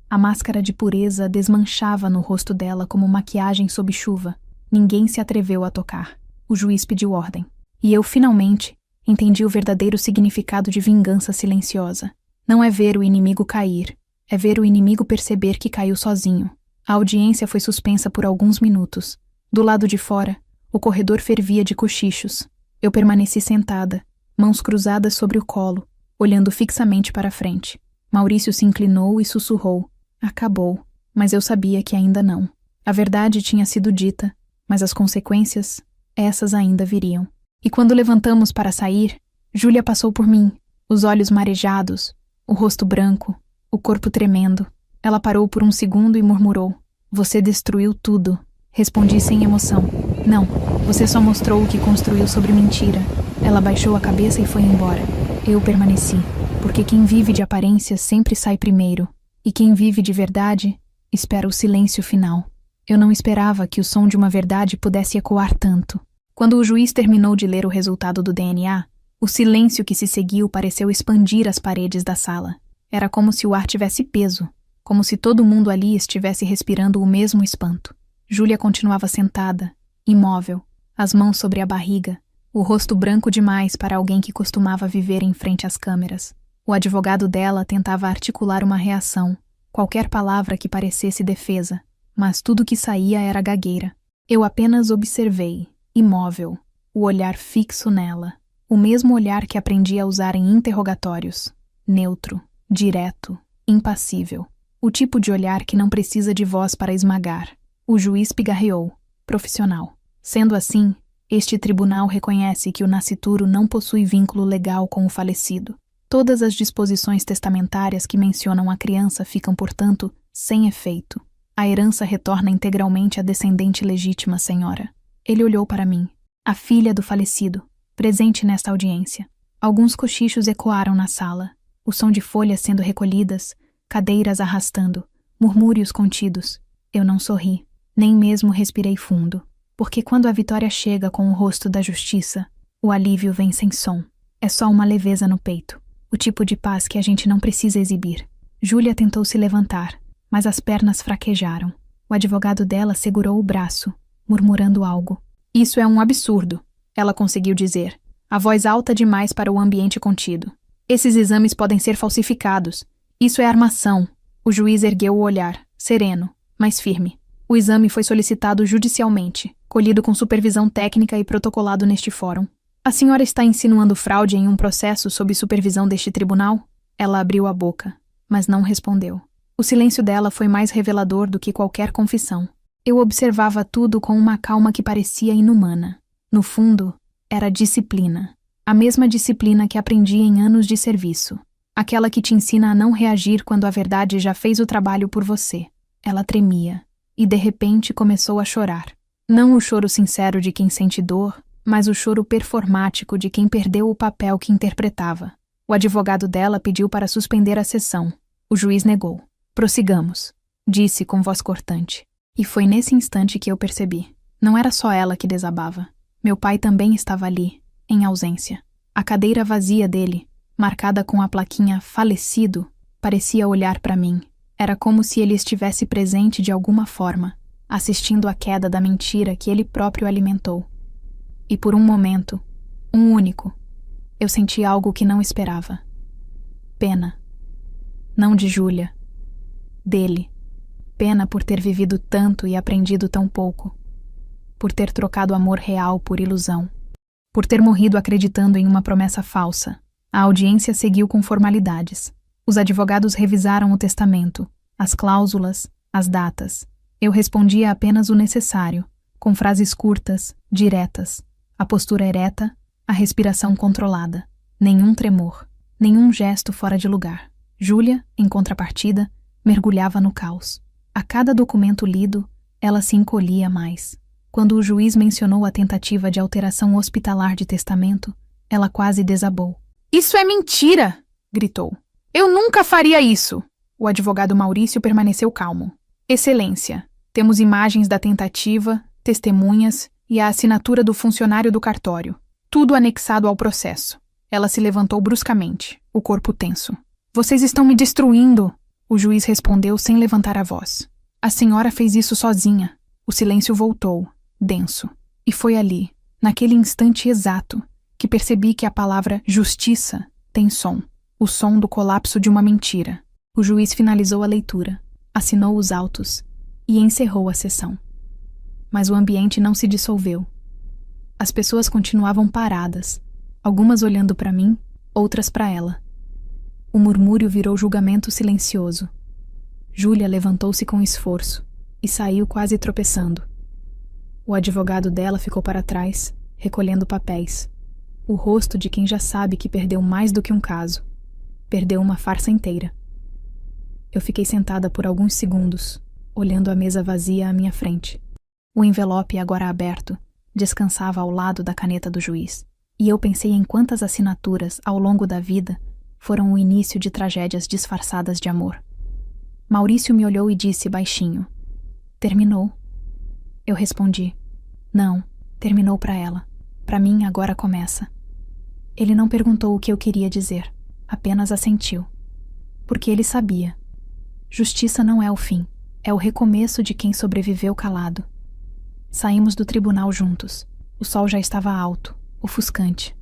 A máscara de pureza desmanchava no rosto dela como maquiagem sob chuva. Ninguém se atreveu a tocar. O juiz pediu ordem. E eu, finalmente, entendi o verdadeiro significado de vingança silenciosa. Não é ver o inimigo cair, é ver o inimigo perceber que caiu sozinho. A audiência foi suspensa por alguns minutos. Do lado de fora, o corredor fervia de cochichos. Eu permaneci sentada, mãos cruzadas sobre o colo, olhando fixamente para a frente. Maurício se inclinou e sussurrou. Acabou, mas eu sabia que ainda não. A verdade tinha sido dita, mas as consequências, essas ainda viriam. E quando levantamos para sair, Júlia passou por mim, os olhos marejados, o rosto branco, o corpo tremendo. Ela parou por um segundo e murmurou. Você destruiu tudo. Respondi sem emoção. Não, você só mostrou o que construiu sobre mentira. Ela baixou a cabeça e foi embora. Eu permaneci, porque quem vive de aparências sempre sai primeiro, e quem vive de verdade espera o silêncio final. Eu não esperava que o som de uma verdade pudesse ecoar tanto. Quando o juiz terminou de ler o resultado do DNA, o silêncio que se seguiu pareceu expandir as paredes da sala. Era como se o ar tivesse peso, como se todo mundo ali estivesse respirando o mesmo espanto. Júlia continuava sentada, imóvel, as mãos sobre a barriga, o rosto branco demais para alguém que costumava viver em frente às câmeras. O advogado dela tentava articular uma reação, qualquer palavra que parecesse defesa, mas tudo que saía era gagueira. Eu apenas observei, imóvel, o olhar fixo nela, o mesmo olhar que aprendi a usar em interrogatórios, neutro, direto, impassível, o tipo de olhar que não precisa de voz para esmagar. O juiz pigarreou, profissional. Sendo assim, este tribunal reconhece que o nascituro não possui vínculo legal com o falecido. Todas as disposições testamentárias que mencionam a criança ficam, portanto, sem efeito. A herança retorna integralmente à descendente legítima, senhora. Ele olhou para mim, a filha do falecido, presente nesta audiência. Alguns cochichos ecoaram na sala, o som de folhas sendo recolhidas, cadeiras arrastando, murmúrios contidos. Eu não sorri, nem mesmo respirei fundo, porque quando a vitória chega com o rosto da justiça, o alívio vem sem som. É só uma leveza no peito, o tipo de paz que a gente não precisa exibir. Júlia tentou se levantar, mas as pernas fraquejaram. O advogado dela segurou o braço, murmurando algo. Isso é um absurdo, ela conseguiu dizer, a voz alta demais para o ambiente contido. Esses exames podem ser falsificados. Isso é armação. O juiz ergueu o olhar, sereno, mas firme. O exame foi solicitado judicialmente, colhido com supervisão técnica e protocolado neste fórum. A senhora está insinuando fraude em um processo sob supervisão deste tribunal? Ela abriu a boca, mas não respondeu. O silêncio dela foi mais revelador do que qualquer confissão. Eu observava tudo com uma calma que parecia inumana. No fundo, era disciplina. A mesma disciplina que aprendi em anos de serviço. Aquela que te ensina a não reagir quando a verdade já fez o trabalho por você. Ela tremia, e de repente começou a chorar. Não o choro sincero de quem sente dor, mas o choro performático de quem perdeu o papel que interpretava. O advogado dela pediu para suspender a sessão. O juiz negou. Prossigamos, disse com voz cortante. E foi nesse instante que eu percebi. Não era só ela que desabava. Meu pai também estava ali, em ausência. A cadeira vazia dele, marcada com a plaquinha falecido, parecia olhar para mim. Era como se ele estivesse presente de alguma forma, assistindo à queda da mentira que ele próprio alimentou. E por um momento, um único, eu senti algo que não esperava. Pena. Não de Júlia. Dele. Pena por ter vivido tanto e aprendido tão pouco. Por ter trocado amor real por ilusão. Por ter morrido acreditando em uma promessa falsa, A audiência seguiu com formalidades. Os advogados revisaram o testamento, as cláusulas, as datas. Eu respondia apenas o necessário, com frases curtas, diretas, a postura ereta, a respiração controlada. Nenhum tremor, nenhum gesto fora de lugar. Júlia, em contrapartida, mergulhava no caos. A cada documento lido, ela se encolhia mais. Quando o juiz mencionou a tentativa de alteração hospitalar de testamento, ela quase desabou. "Isso é mentira!" gritou. "Eu nunca faria isso!" O advogado Maurício permaneceu calmo. "Excelência, temos imagens da tentativa, testemunhas e a assinatura do funcionário do cartório. Tudo anexado ao processo." Ela se levantou bruscamente, o corpo tenso. "Vocês estão me destruindo!" O juiz respondeu sem levantar a voz. "A senhora fez isso sozinha." O silêncio voltou, denso. E foi ali, naquele instante exato, que percebi que a palavra justiça tem som. O som do colapso de uma mentira. O juiz finalizou a leitura, assinou os autos e encerrou a sessão. Mas o ambiente não se dissolveu. As pessoas continuavam paradas, algumas olhando para mim, outras para ela. O murmúrio virou julgamento silencioso. Júlia levantou-se com esforço e saiu quase tropeçando. O advogado dela ficou para trás, recolhendo papéis. O rosto de quem já sabe que perdeu mais do que um caso. Perdeu uma farsa inteira. Eu fiquei sentada por alguns segundos, olhando a mesa vazia à minha frente. O envelope, agora aberto, descansava ao lado da caneta do juiz. E eu pensei em quantas assinaturas, ao longo da vida, foram o início de tragédias disfarçadas de amor. Maurício me olhou e disse baixinho: "Terminou." Eu respondi: "Não, terminou para ela. Para mim agora começa." Ele não perguntou o que eu queria dizer, apenas assentiu. Porque ele sabia. Justiça não é o fim, é o recomeço de quem sobreviveu calado. Saímos do tribunal juntos. O sol já estava alto, ofuscante.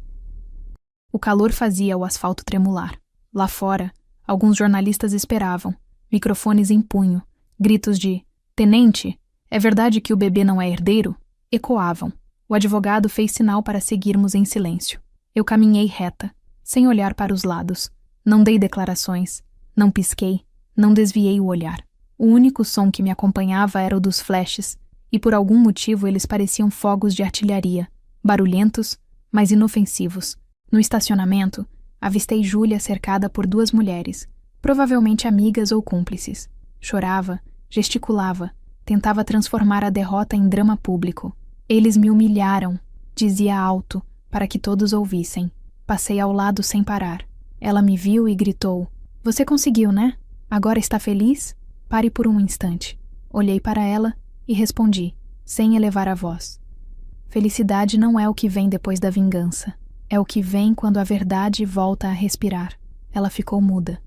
O calor fazia o asfalto tremular. Lá fora, alguns jornalistas esperavam, microfones em punho, gritos de "Tenente, é verdade que o bebê não é herdeiro?" ecoavam. O advogado fez sinal para seguirmos em silêncio. Eu caminhei reta, sem olhar para os lados. Não dei declarações, não pisquei, não desviei o olhar. O único som que me acompanhava era o dos flashes, e por algum motivo eles pareciam fogos de artilharia, barulhentos, mas inofensivos. No estacionamento, avistei Júlia cercada por duas mulheres, provavelmente amigas ou cúmplices. Chorava, gesticulava, tentava transformar a derrota em drama público. "Eles me humilharam", dizia alto, para que todos ouvissem. Passei ao lado sem parar. Ela me viu e gritou: "Você conseguiu, né? Agora está feliz? Pare por um instante." Olhei para ela e respondi, sem elevar a voz: "Felicidade não é o que vem depois da vingança. É o que vem quando a verdade volta a respirar." Ela ficou muda.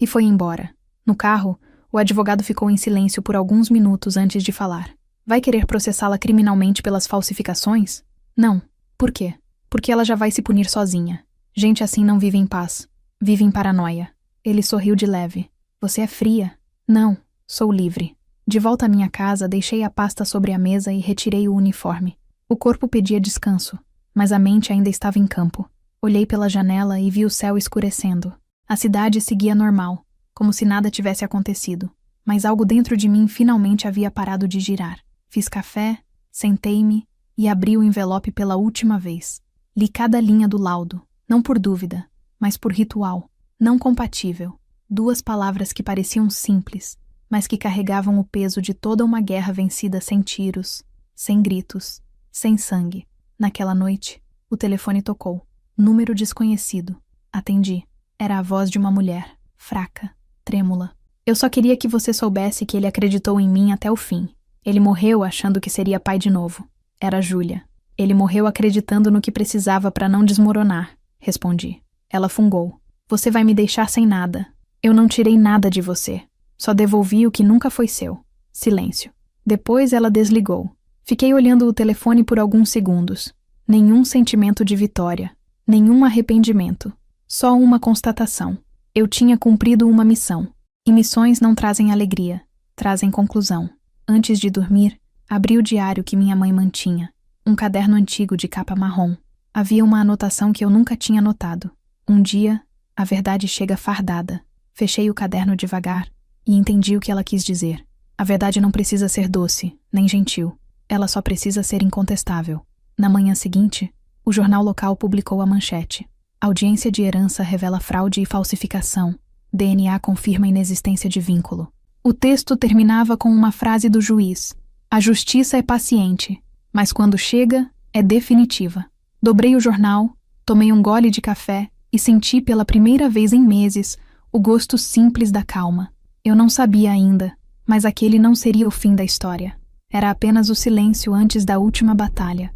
E foi embora. No carro, o advogado ficou em silêncio por alguns minutos antes de falar. "Vai querer processá-la criminalmente pelas falsificações?" "Não." "Por quê?" "Porque ela já vai se punir sozinha. Gente assim não vive em paz. Vive em paranoia." Ele sorriu de leve. "Você é fria." "Não, sou livre." De volta à minha casa, deixei a pasta sobre a mesa e retirei o uniforme. O corpo pedia descanso, mas a mente ainda estava em campo. Olhei pela janela e vi o céu escurecendo. A cidade seguia normal, como se nada tivesse acontecido. Mas algo dentro de mim finalmente havia parado de girar. Fiz café, sentei-me e abri o envelope pela última vez. Li cada linha do laudo, não por dúvida, mas por ritual, não compatível. 2 palavras que pareciam simples, mas que carregavam o peso de toda uma guerra vencida sem tiros, sem gritos, sem sangue. Naquela noite, o telefone tocou. Número desconhecido. Atendi. Era a voz de uma mulher, fraca, trêmula. "Eu só queria que você soubesse que ele acreditou em mim até o fim. Ele morreu achando que seria pai de novo." Era Júlia. "Ele morreu acreditando no que precisava para não desmoronar", respondi. Ela fungou. "Você vai me deixar sem nada." "Eu não tirei nada de você. Só devolvi o que nunca foi seu." Silêncio. Depois ela desligou. Fiquei olhando o telefone por alguns segundos. Nenhum sentimento de vitória. Nenhum arrependimento. Só uma constatação. Eu tinha cumprido uma missão. E missões não trazem alegria, trazem conclusão. Antes de dormir, abri o diário que minha mãe mantinha. Um caderno antigo de capa marrom. Havia uma anotação que eu nunca tinha notado. Um dia, a verdade chega fardada. Fechei o caderno devagar e entendi o que ela quis dizer. A verdade não precisa ser doce, nem gentil. Ela só precisa ser incontestável. Na manhã seguinte, o jornal local publicou a manchete. Audiência de herança revela fraude e falsificação. DNA confirma a inexistência de vínculo. O texto terminava com uma frase do juiz. A justiça é paciente, mas quando chega, é definitiva. Dobrei o jornal, tomei um gole de café e senti pela primeira vez em meses o gosto simples da calma. Eu não sabia ainda, mas aquele não seria o fim da história. Era apenas o silêncio antes da última batalha.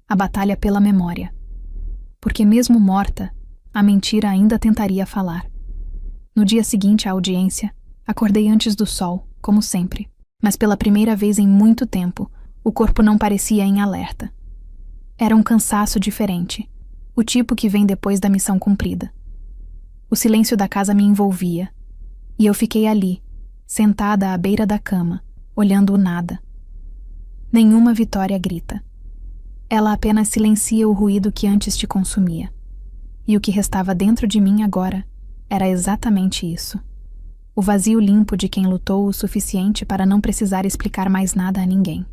A batalha pela memória. Porque mesmo morta, a mentira ainda tentaria falar. No dia seguinte à audiência, acordei antes do sol, como sempre. Mas pela primeira vez em muito tempo, o corpo não parecia em alerta. Era um cansaço diferente, o tipo que vem depois da missão cumprida. O silêncio da casa me envolvia, e eu fiquei ali, sentada à beira da cama, olhando o nada. Nenhuma Vitória grita. Ela apenas silencia o ruído que antes te consumia. E o que restava dentro de mim agora era exatamente isso. O vazio limpo de quem lutou o suficiente para não precisar explicar mais nada a ninguém.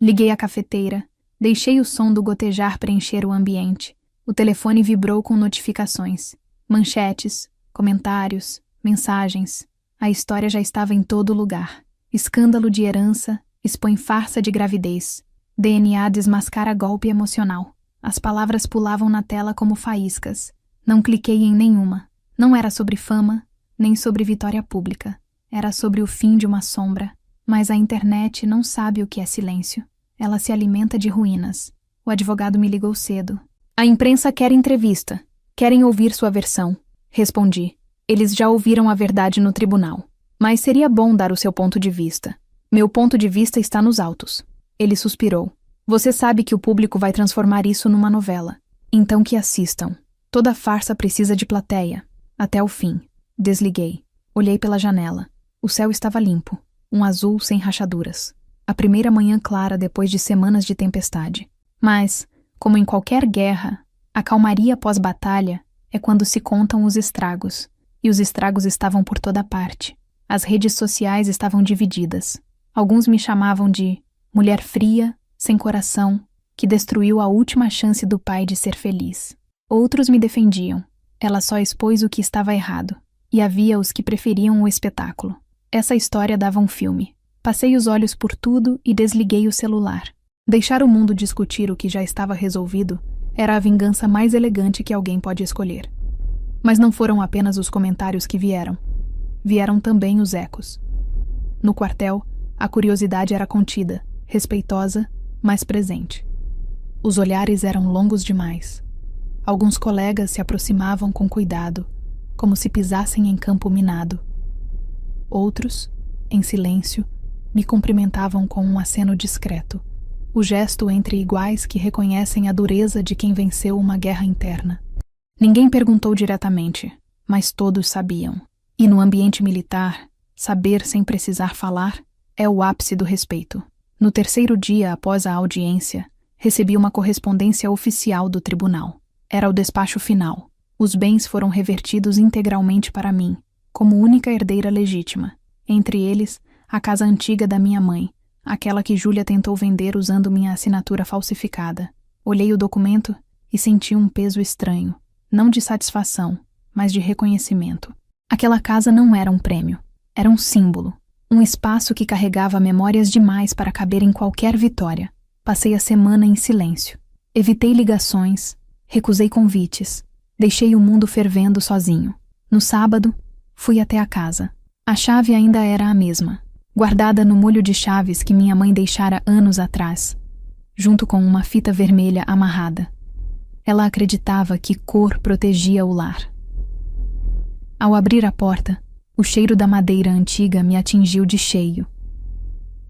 Liguei a cafeteira, deixei o som do gotejar preencher o ambiente. O telefone vibrou com notificações, manchetes, comentários, mensagens. A história já estava em todo lugar. Escândalo de herança expõe farsa de gravidez. DNA desmascara golpe emocional. As palavras pulavam na tela como faíscas. Não cliquei em nenhuma. Não era sobre fama, nem sobre vitória pública. Era sobre o fim de uma sombra. Mas a internet não sabe o que é silêncio. Ela se alimenta de ruínas. O advogado me ligou cedo. A imprensa quer entrevista. Querem ouvir sua versão. Respondi. Eles já ouviram a verdade no tribunal. Mas seria bom dar o seu ponto de vista. Meu ponto de vista está nos autos. Ele suspirou. Você sabe que o público vai transformar isso numa novela. Então que assistam. Toda farsa precisa de plateia. Até o fim. Desliguei. Olhei pela janela. O céu estava limpo. Um azul sem rachaduras. A primeira manhã clara depois de semanas de tempestade. Mas, como em qualquer guerra, a calmaria pós-batalha é quando se contam os estragos. E os estragos estavam por toda parte. As redes sociais estavam divididas. Alguns me chamavam de mulher fria, sem coração, que destruiu a última chance do pai de ser feliz. Outros me defendiam. Ela só expôs o que estava errado. E havia os que preferiam o espetáculo. Essa história dava um filme. Passei os olhos por tudo e desliguei o celular. Deixar o mundo discutir o que já estava resolvido era a vingança mais elegante que alguém pode escolher. Mas não foram apenas os comentários que vieram. Vieram também os ecos. No quartel, a curiosidade era contida, respeitosa, mas presente. Os olhares eram longos demais. Alguns colegas se aproximavam com cuidado, como se pisassem em campo minado. Outros, em silêncio, me cumprimentavam com um aceno discreto, o gesto entre iguais que reconhecem a dureza de quem venceu uma guerra interna. Ninguém perguntou diretamente, mas todos sabiam. E no ambiente militar, saber sem precisar falar é o ápice do respeito. No terceiro dia após a audiência, recebi uma correspondência oficial do tribunal. Era o despacho final. Os bens foram revertidos integralmente para mim, como única herdeira legítima. Entre eles, a casa antiga da minha mãe, aquela que Júlia tentou vender usando minha assinatura falsificada. Olhei o documento e senti um peso estranho, não de satisfação, mas de reconhecimento. Aquela casa não era um prêmio, era um símbolo, um espaço que carregava memórias demais para caber em qualquer vitória. Passei a semana em silêncio. Evitei ligações, recusei convites, deixei o mundo fervendo sozinho. No sábado, fui até a casa. A chave ainda era a mesma, guardada no molho de chaves que minha mãe deixara anos atrás, junto com uma fita vermelha amarrada. Ela acreditava que cor protegia o lar. Ao abrir a porta, o cheiro da madeira antiga me atingiu de cheio.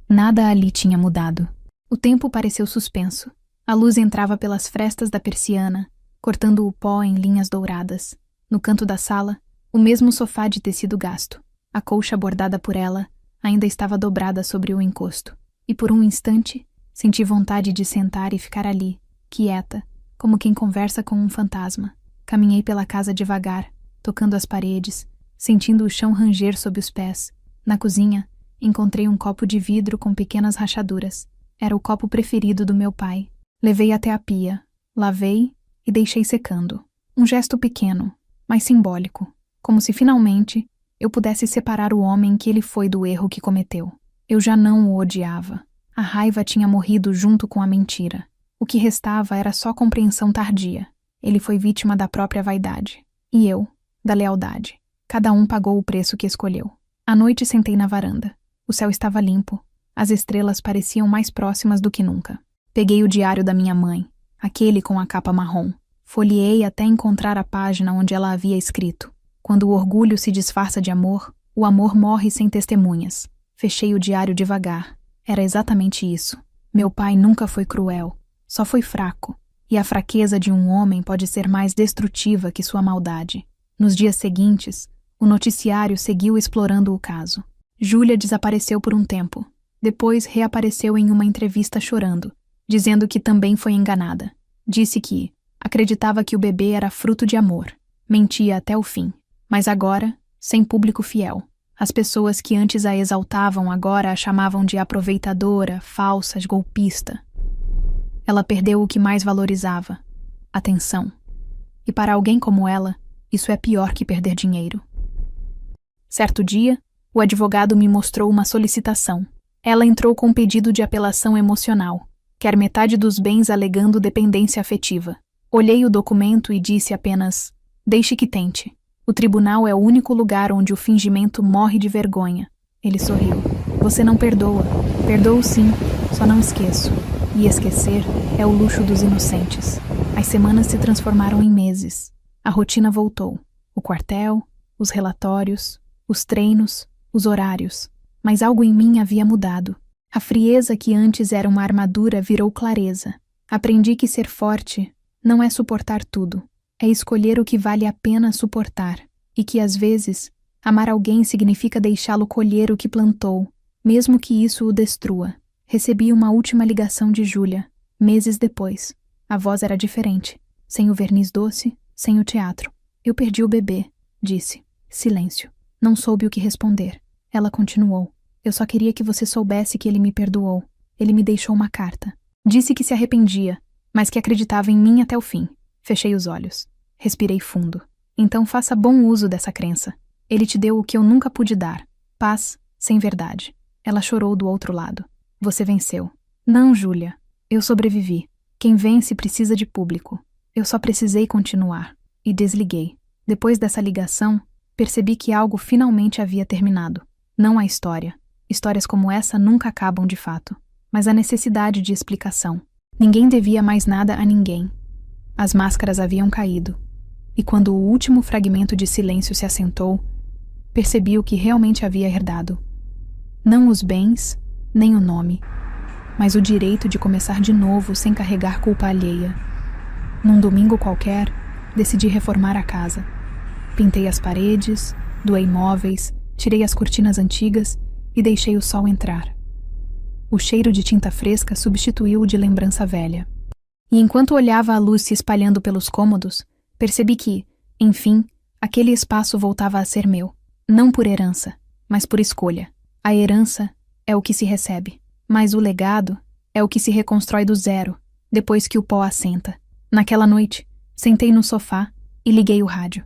Nada ali tinha mudado. O tempo pareceu suspenso. A luz entrava pelas frestas da persiana, cortando o pó em linhas douradas. No canto da sala, o mesmo sofá de tecido gasto. A colcha bordada por ela ainda estava dobrada sobre o encosto. E por um instante, senti vontade de sentar e ficar ali, quieta, como quem conversa com um fantasma. Caminhei pela casa devagar, tocando as paredes, sentindo o chão ranger sob os pés. Na cozinha, encontrei um copo de vidro com pequenas rachaduras. Era o copo preferido do meu pai. Levei até a pia, lavei e deixei secando. Um gesto pequeno, mas simbólico, como se finalmente eu pudesse separar o homem que ele foi do erro que cometeu. Eu já não o odiava. A raiva tinha morrido junto com a mentira. O que restava era só compreensão tardia. Ele foi vítima da própria vaidade. E eu, da lealdade. Cada um pagou o preço que escolheu. À noite sentei na varanda. O céu estava limpo. As estrelas pareciam mais próximas do que nunca. Peguei o diário da minha mãe, aquele com a capa marrom. Folheei até encontrar a página onde ela havia escrito: "Quando o orgulho se disfarça de amor, o amor morre sem testemunhas." Fechei o diário devagar. Era exatamente isso. Meu pai nunca foi cruel, só foi fraco. E a fraqueza de um homem pode ser mais destrutiva que sua maldade. Nos dias seguintes, o noticiário seguiu explorando o caso. Júlia desapareceu por um tempo. Depois reapareceu em uma entrevista chorando, dizendo que também foi enganada. Disse que acreditava que o bebê era fruto de amor. Mentia até o fim. Mas agora, sem público fiel. As pessoas que antes a exaltavam agora a chamavam de aproveitadora, falsa, golpista. Ela perdeu o que mais valorizava: atenção. E para alguém como ela, isso é pior que perder dinheiro. Certo dia, o advogado me mostrou uma solicitação. Ela entrou com um pedido de apelação emocional. Quer metade dos bens alegando dependência afetiva. Olhei o documento e disse apenas: "Deixe que tente. O tribunal é o único lugar onde o fingimento morre de vergonha." Ele sorriu. "Você não perdoa." "Perdoo sim, só não esqueço." E esquecer é o luxo dos inocentes. As semanas se transformaram em meses. A rotina voltou. O quartel, os relatórios, os treinos, os horários. Mas algo em mim havia mudado. A frieza que antes era uma armadura virou clareza. Aprendi que ser forte não é suportar tudo. É escolher o que vale a pena suportar. E que, às vezes, amar alguém significa deixá-lo colher o que plantou, mesmo que isso o destrua. Recebi uma última ligação de Júlia, meses depois. A voz era diferente, sem o verniz doce, sem o teatro. "Eu perdi o bebê", disse. Silêncio. Não soube o que responder. Ela continuou. "Eu só queria que você soubesse que ele me perdoou. Ele me deixou uma carta. Disse que se arrependia, mas que acreditava em mim até o fim." Fechei os olhos. Respirei fundo. "Então faça bom uso dessa crença. Ele te deu o que eu nunca pude dar. Paz sem verdade." Ela chorou do outro lado. "Você venceu." "Não, Júlia. Eu sobrevivi. Quem vence precisa de público. Eu só precisei continuar." E desliguei. Depois dessa ligação, percebi que algo finalmente havia terminado. Não a história. Histórias como essa nunca acabam de fato. Mas a necessidade de explicação. Ninguém devia mais nada a ninguém. As máscaras haviam caído. E quando o último fragmento de silêncio se assentou, percebi o que realmente havia herdado. Não os bens, nem o nome, mas o direito de começar de novo sem carregar culpa alheia. Num domingo qualquer, decidi reformar a casa. Pintei as paredes, doei móveis, tirei as cortinas antigas e deixei o sol entrar. O cheiro de tinta fresca substituiu o de lembrança velha. E enquanto olhava a luz se espalhando pelos cômodos, percebi que, enfim, aquele espaço voltava a ser meu. Não por herança, mas por escolha. A herança é o que se recebe, mas o legado é o que se reconstrói do zero, depois que o pó assenta. Naquela noite, sentei no sofá e liguei o rádio.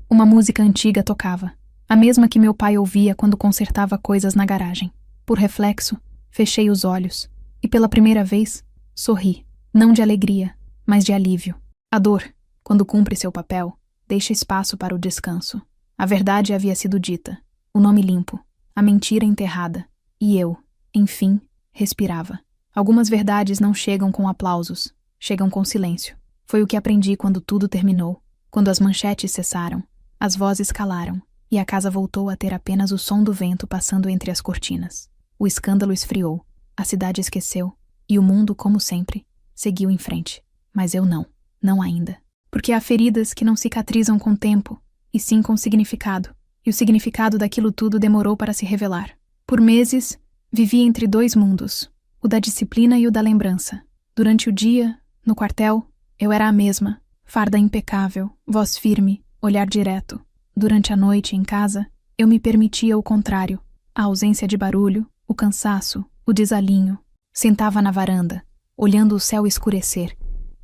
Uma música antiga tocava, a mesma que meu pai ouvia quando consertava coisas na garagem. Por reflexo, fechei os olhos e, pela primeira vez, sorri. Não de alegria, mas de alívio. A dor, quando cumpre seu papel, deixa espaço para o descanso. A verdade havia sido dita, o nome limpo, a mentira enterrada, e eu, enfim, respirava. Algumas verdades não chegam com aplausos, chegam com silêncio. Foi o que aprendi quando tudo terminou, quando as manchetes cessaram, as vozes calaram, e a casa voltou a ter apenas o som do vento passando entre as cortinas. O escândalo esfriou, a cidade esqueceu, e o mundo, como sempre, seguiu em frente. Mas eu não ainda. Porque há feridas que não cicatrizam com tempo, e sim com significado. E o significado daquilo tudo demorou para se revelar. Por meses, vivi entre dois mundos, o da disciplina e o da lembrança. Durante o dia, no quartel, eu era a mesma, Farda impecável, voz firme, olhar direto. Durante a noite, em casa, eu me permitia o contrário. A ausência de barulho, o cansaço, o desalinho. Sentava na varanda, olhando o céu escurecer,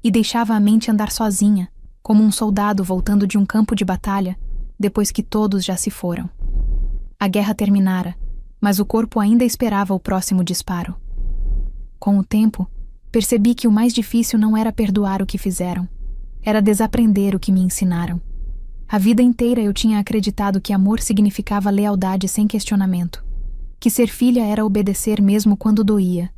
e deixava a mente andar sozinha, como um soldado voltando de um campo de batalha, depois que todos já se foram. A guerra terminara, mas o corpo ainda esperava o próximo disparo. Com o tempo, percebi que o mais difícil não era perdoar o que fizeram, era desaprender o que me ensinaram. A vida inteira eu tinha acreditado que amor significava lealdade sem questionamento, que ser filha era obedecer mesmo quando doía,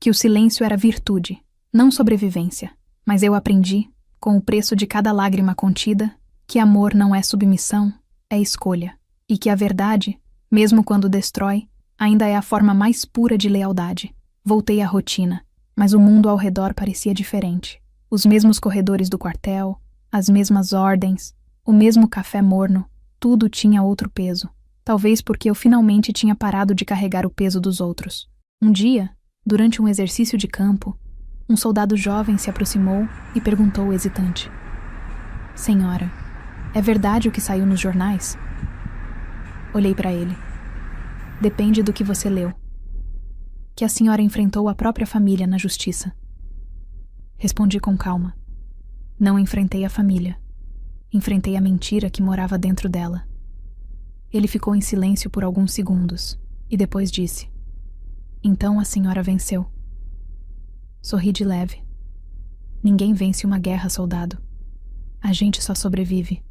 que o silêncio era virtude, não sobrevivência. Mas eu aprendi, com o preço de cada lágrima contida, que amor não é submissão, é escolha, e que a verdade, mesmo quando destrói, ainda é a forma mais pura de lealdade. Voltei à rotina, mas o mundo ao redor parecia diferente. Os mesmos corredores do quartel, as mesmas ordens, o mesmo café morno, tudo tinha outro peso. Talvez porque eu finalmente tinha parado de carregar o peso dos outros. Um dia, durante um exercício de campo, um soldado jovem se aproximou e perguntou hesitante: "Senhora, é verdade o que saiu nos jornais?" Olhei para ele. "Depende do que você leu." "Que a senhora enfrentou a própria família na justiça." Respondi com calma. "Não enfrentei a família. Enfrentei a mentira que morava dentro dela." Ele ficou em silêncio por alguns segundos e depois disse: "Então a senhora venceu." Sorri de leve. Ninguém vence uma guerra, soldado. A gente só sobrevive.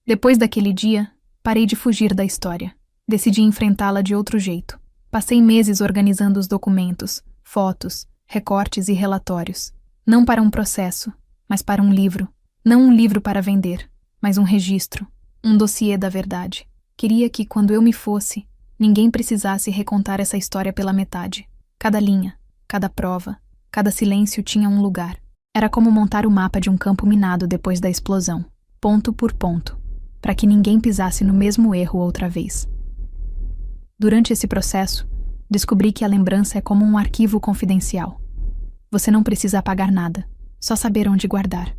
Depois daquele dia, parei de fugir da história. Decidi enfrentá-la de outro jeito. Passei meses organizando os documentos, fotos, recortes e relatórios. Não para um processo, mas para um livro. Não um livro para vender, mas um registro, um dossiê da verdade. Queria que, quando eu me fosse, ninguém precisasse recontar essa história pela metade. Cada linha, cada prova, cada silêncio tinha um lugar. Era como montar o mapa de um campo minado depois da explosão, ponto por ponto, para que ninguém pisasse no mesmo erro outra vez. Durante esse processo, descobri que a lembrança é como um arquivo confidencial. Você não precisa apagar nada, só saber onde guardar.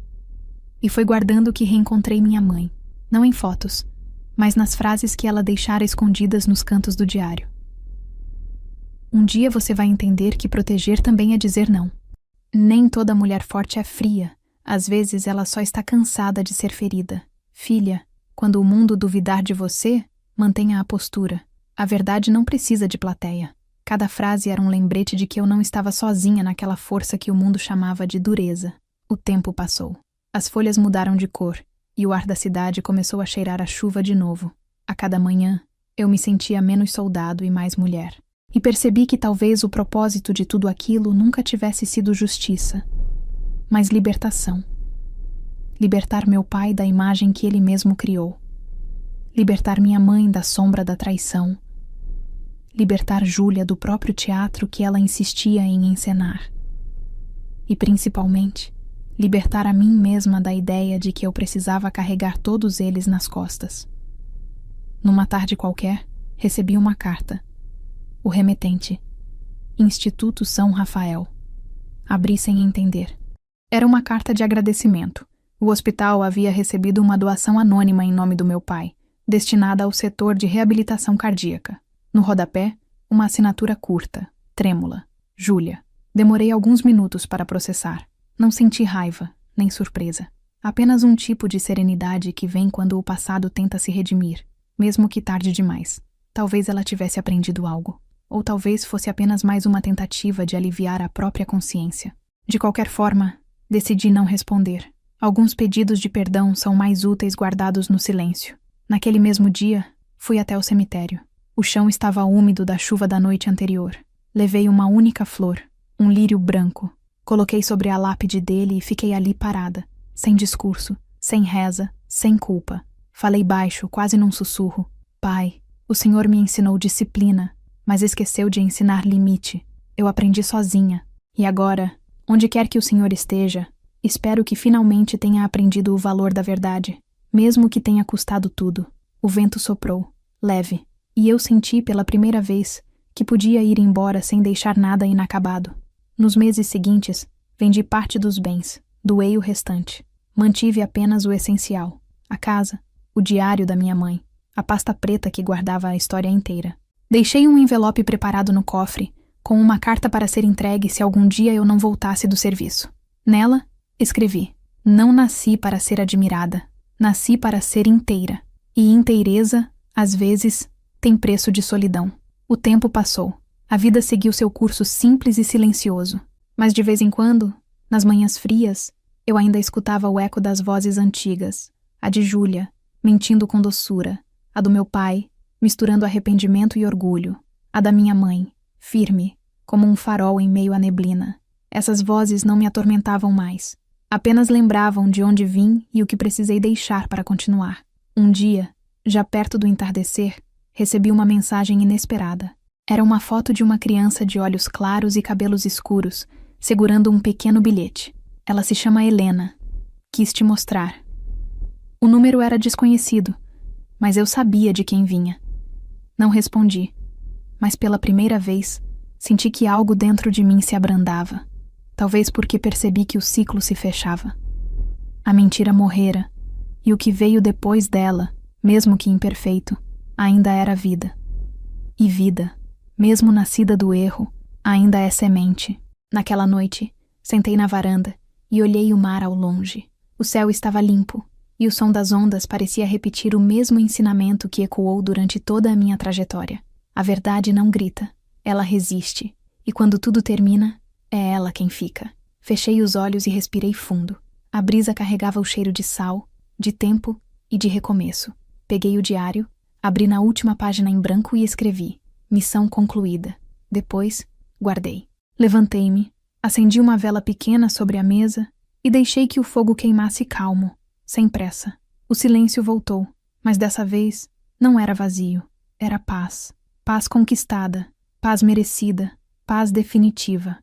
E foi guardando que reencontrei minha mãe, não em fotos, mas nas frases que ela deixara escondidas nos cantos do diário. Um dia você vai entender que proteger também é dizer não. Nem toda mulher forte é fria. Às vezes ela só está cansada de ser ferida. Filha, quando o mundo duvidar de você, mantenha a postura. A verdade não precisa de plateia. Cada frase era um lembrete de que eu não estava sozinha naquela força que o mundo chamava de dureza. O tempo passou. As folhas mudaram de cor, e o ar da cidade começou a cheirar a chuva de novo. A cada manhã, eu me sentia menos soldado e mais mulher. E percebi que talvez o propósito de tudo aquilo nunca tivesse sido justiça, mas libertação. Libertar meu pai da imagem que ele mesmo criou. Libertar minha mãe da sombra da traição. Libertar Júlia do próprio teatro que ela insistia em encenar. E, principalmente, libertar a mim mesma da ideia de que eu precisava carregar todos eles nas costas. Numa tarde qualquer, recebi uma carta. O remetente. Instituto São Rafael. Abri sem entender. Era uma carta de agradecimento. O hospital havia recebido uma doação anônima em nome do meu pai, destinada ao setor de reabilitação cardíaca. No rodapé, uma assinatura curta, trêmula. Júlia. Demorei alguns minutos para processar. Não senti raiva, nem surpresa. Apenas um tipo de serenidade que vem quando o passado tenta se redimir, mesmo que tarde demais. Talvez ela tivesse aprendido algo. Ou talvez fosse apenas mais uma tentativa de aliviar a própria consciência. De qualquer forma, decidi não responder. Alguns pedidos de perdão são mais úteis guardados no silêncio. Naquele mesmo dia, fui até o cemitério. O chão estava úmido da chuva da noite anterior. Levei uma única flor, um lírio branco. Coloquei sobre a lápide dele e fiquei ali parada, sem discurso, sem reza, sem culpa. Falei baixo, quase num sussurro. Pai, o Senhor me ensinou disciplina, mas esqueceu de ensinar limite. Eu aprendi sozinha. E agora, onde quer que o Senhor esteja, espero que finalmente tenha aprendido o valor da verdade, mesmo que tenha custado tudo. O vento soprou, leve, e eu senti pela primeira vez que podia ir embora sem deixar nada inacabado. Nos meses seguintes, vendi parte dos bens, doei o restante. Mantive apenas o essencial: a casa, o diário da minha mãe, a pasta preta que guardava a história inteira. Deixei um envelope preparado no cofre, com uma carta para ser entregue se algum dia eu não voltasse do serviço. Nela, escrevi: não nasci para ser admirada, nasci para ser inteira. E inteireza, às vezes, tem preço de solidão. O tempo passou. A vida seguiu seu curso simples e silencioso. Mas de vez em quando, nas manhãs frias, eu ainda escutava o eco das vozes antigas. A de Júlia, mentindo com doçura. A do meu pai, misturando arrependimento e orgulho. A da minha mãe, firme, como um farol em meio à neblina. Essas vozes não me atormentavam mais. Apenas lembravam de onde vim e o que precisei deixar para continuar. Um dia, já perto do entardecer, recebi uma mensagem inesperada. Era uma foto de uma criança de olhos claros e cabelos escuros, segurando um pequeno bilhete. Ela se chama Helena. Quis te mostrar. O número era desconhecido, mas eu sabia de quem vinha. Não respondi, mas pela primeira vez, senti que algo dentro de mim se abrandava. Talvez porque percebi que o ciclo se fechava. A mentira morrera, e o que veio depois dela, mesmo que imperfeito, ainda era vida. E vida, mesmo nascida do erro, ainda é semente. Naquela noite, sentei na varanda e olhei o mar ao longe. O céu estava limpo, e o som das ondas parecia repetir o mesmo ensinamento que ecoou durante toda a minha trajetória. A verdade não grita, ela resiste, e quando tudo termina, é ela quem fica. Fechei os olhos e respirei fundo. A brisa carregava o cheiro de sal, de tempo e de recomeço. Peguei o diário, abri na última página em branco e escrevi: missão concluída. Depois, guardei. Levantei-me, acendi uma vela pequena sobre a mesa e deixei que o fogo queimasse calmo, sem pressa. O silêncio voltou, mas dessa vez não era vazio, era paz. Paz conquistada, paz merecida, paz definitiva.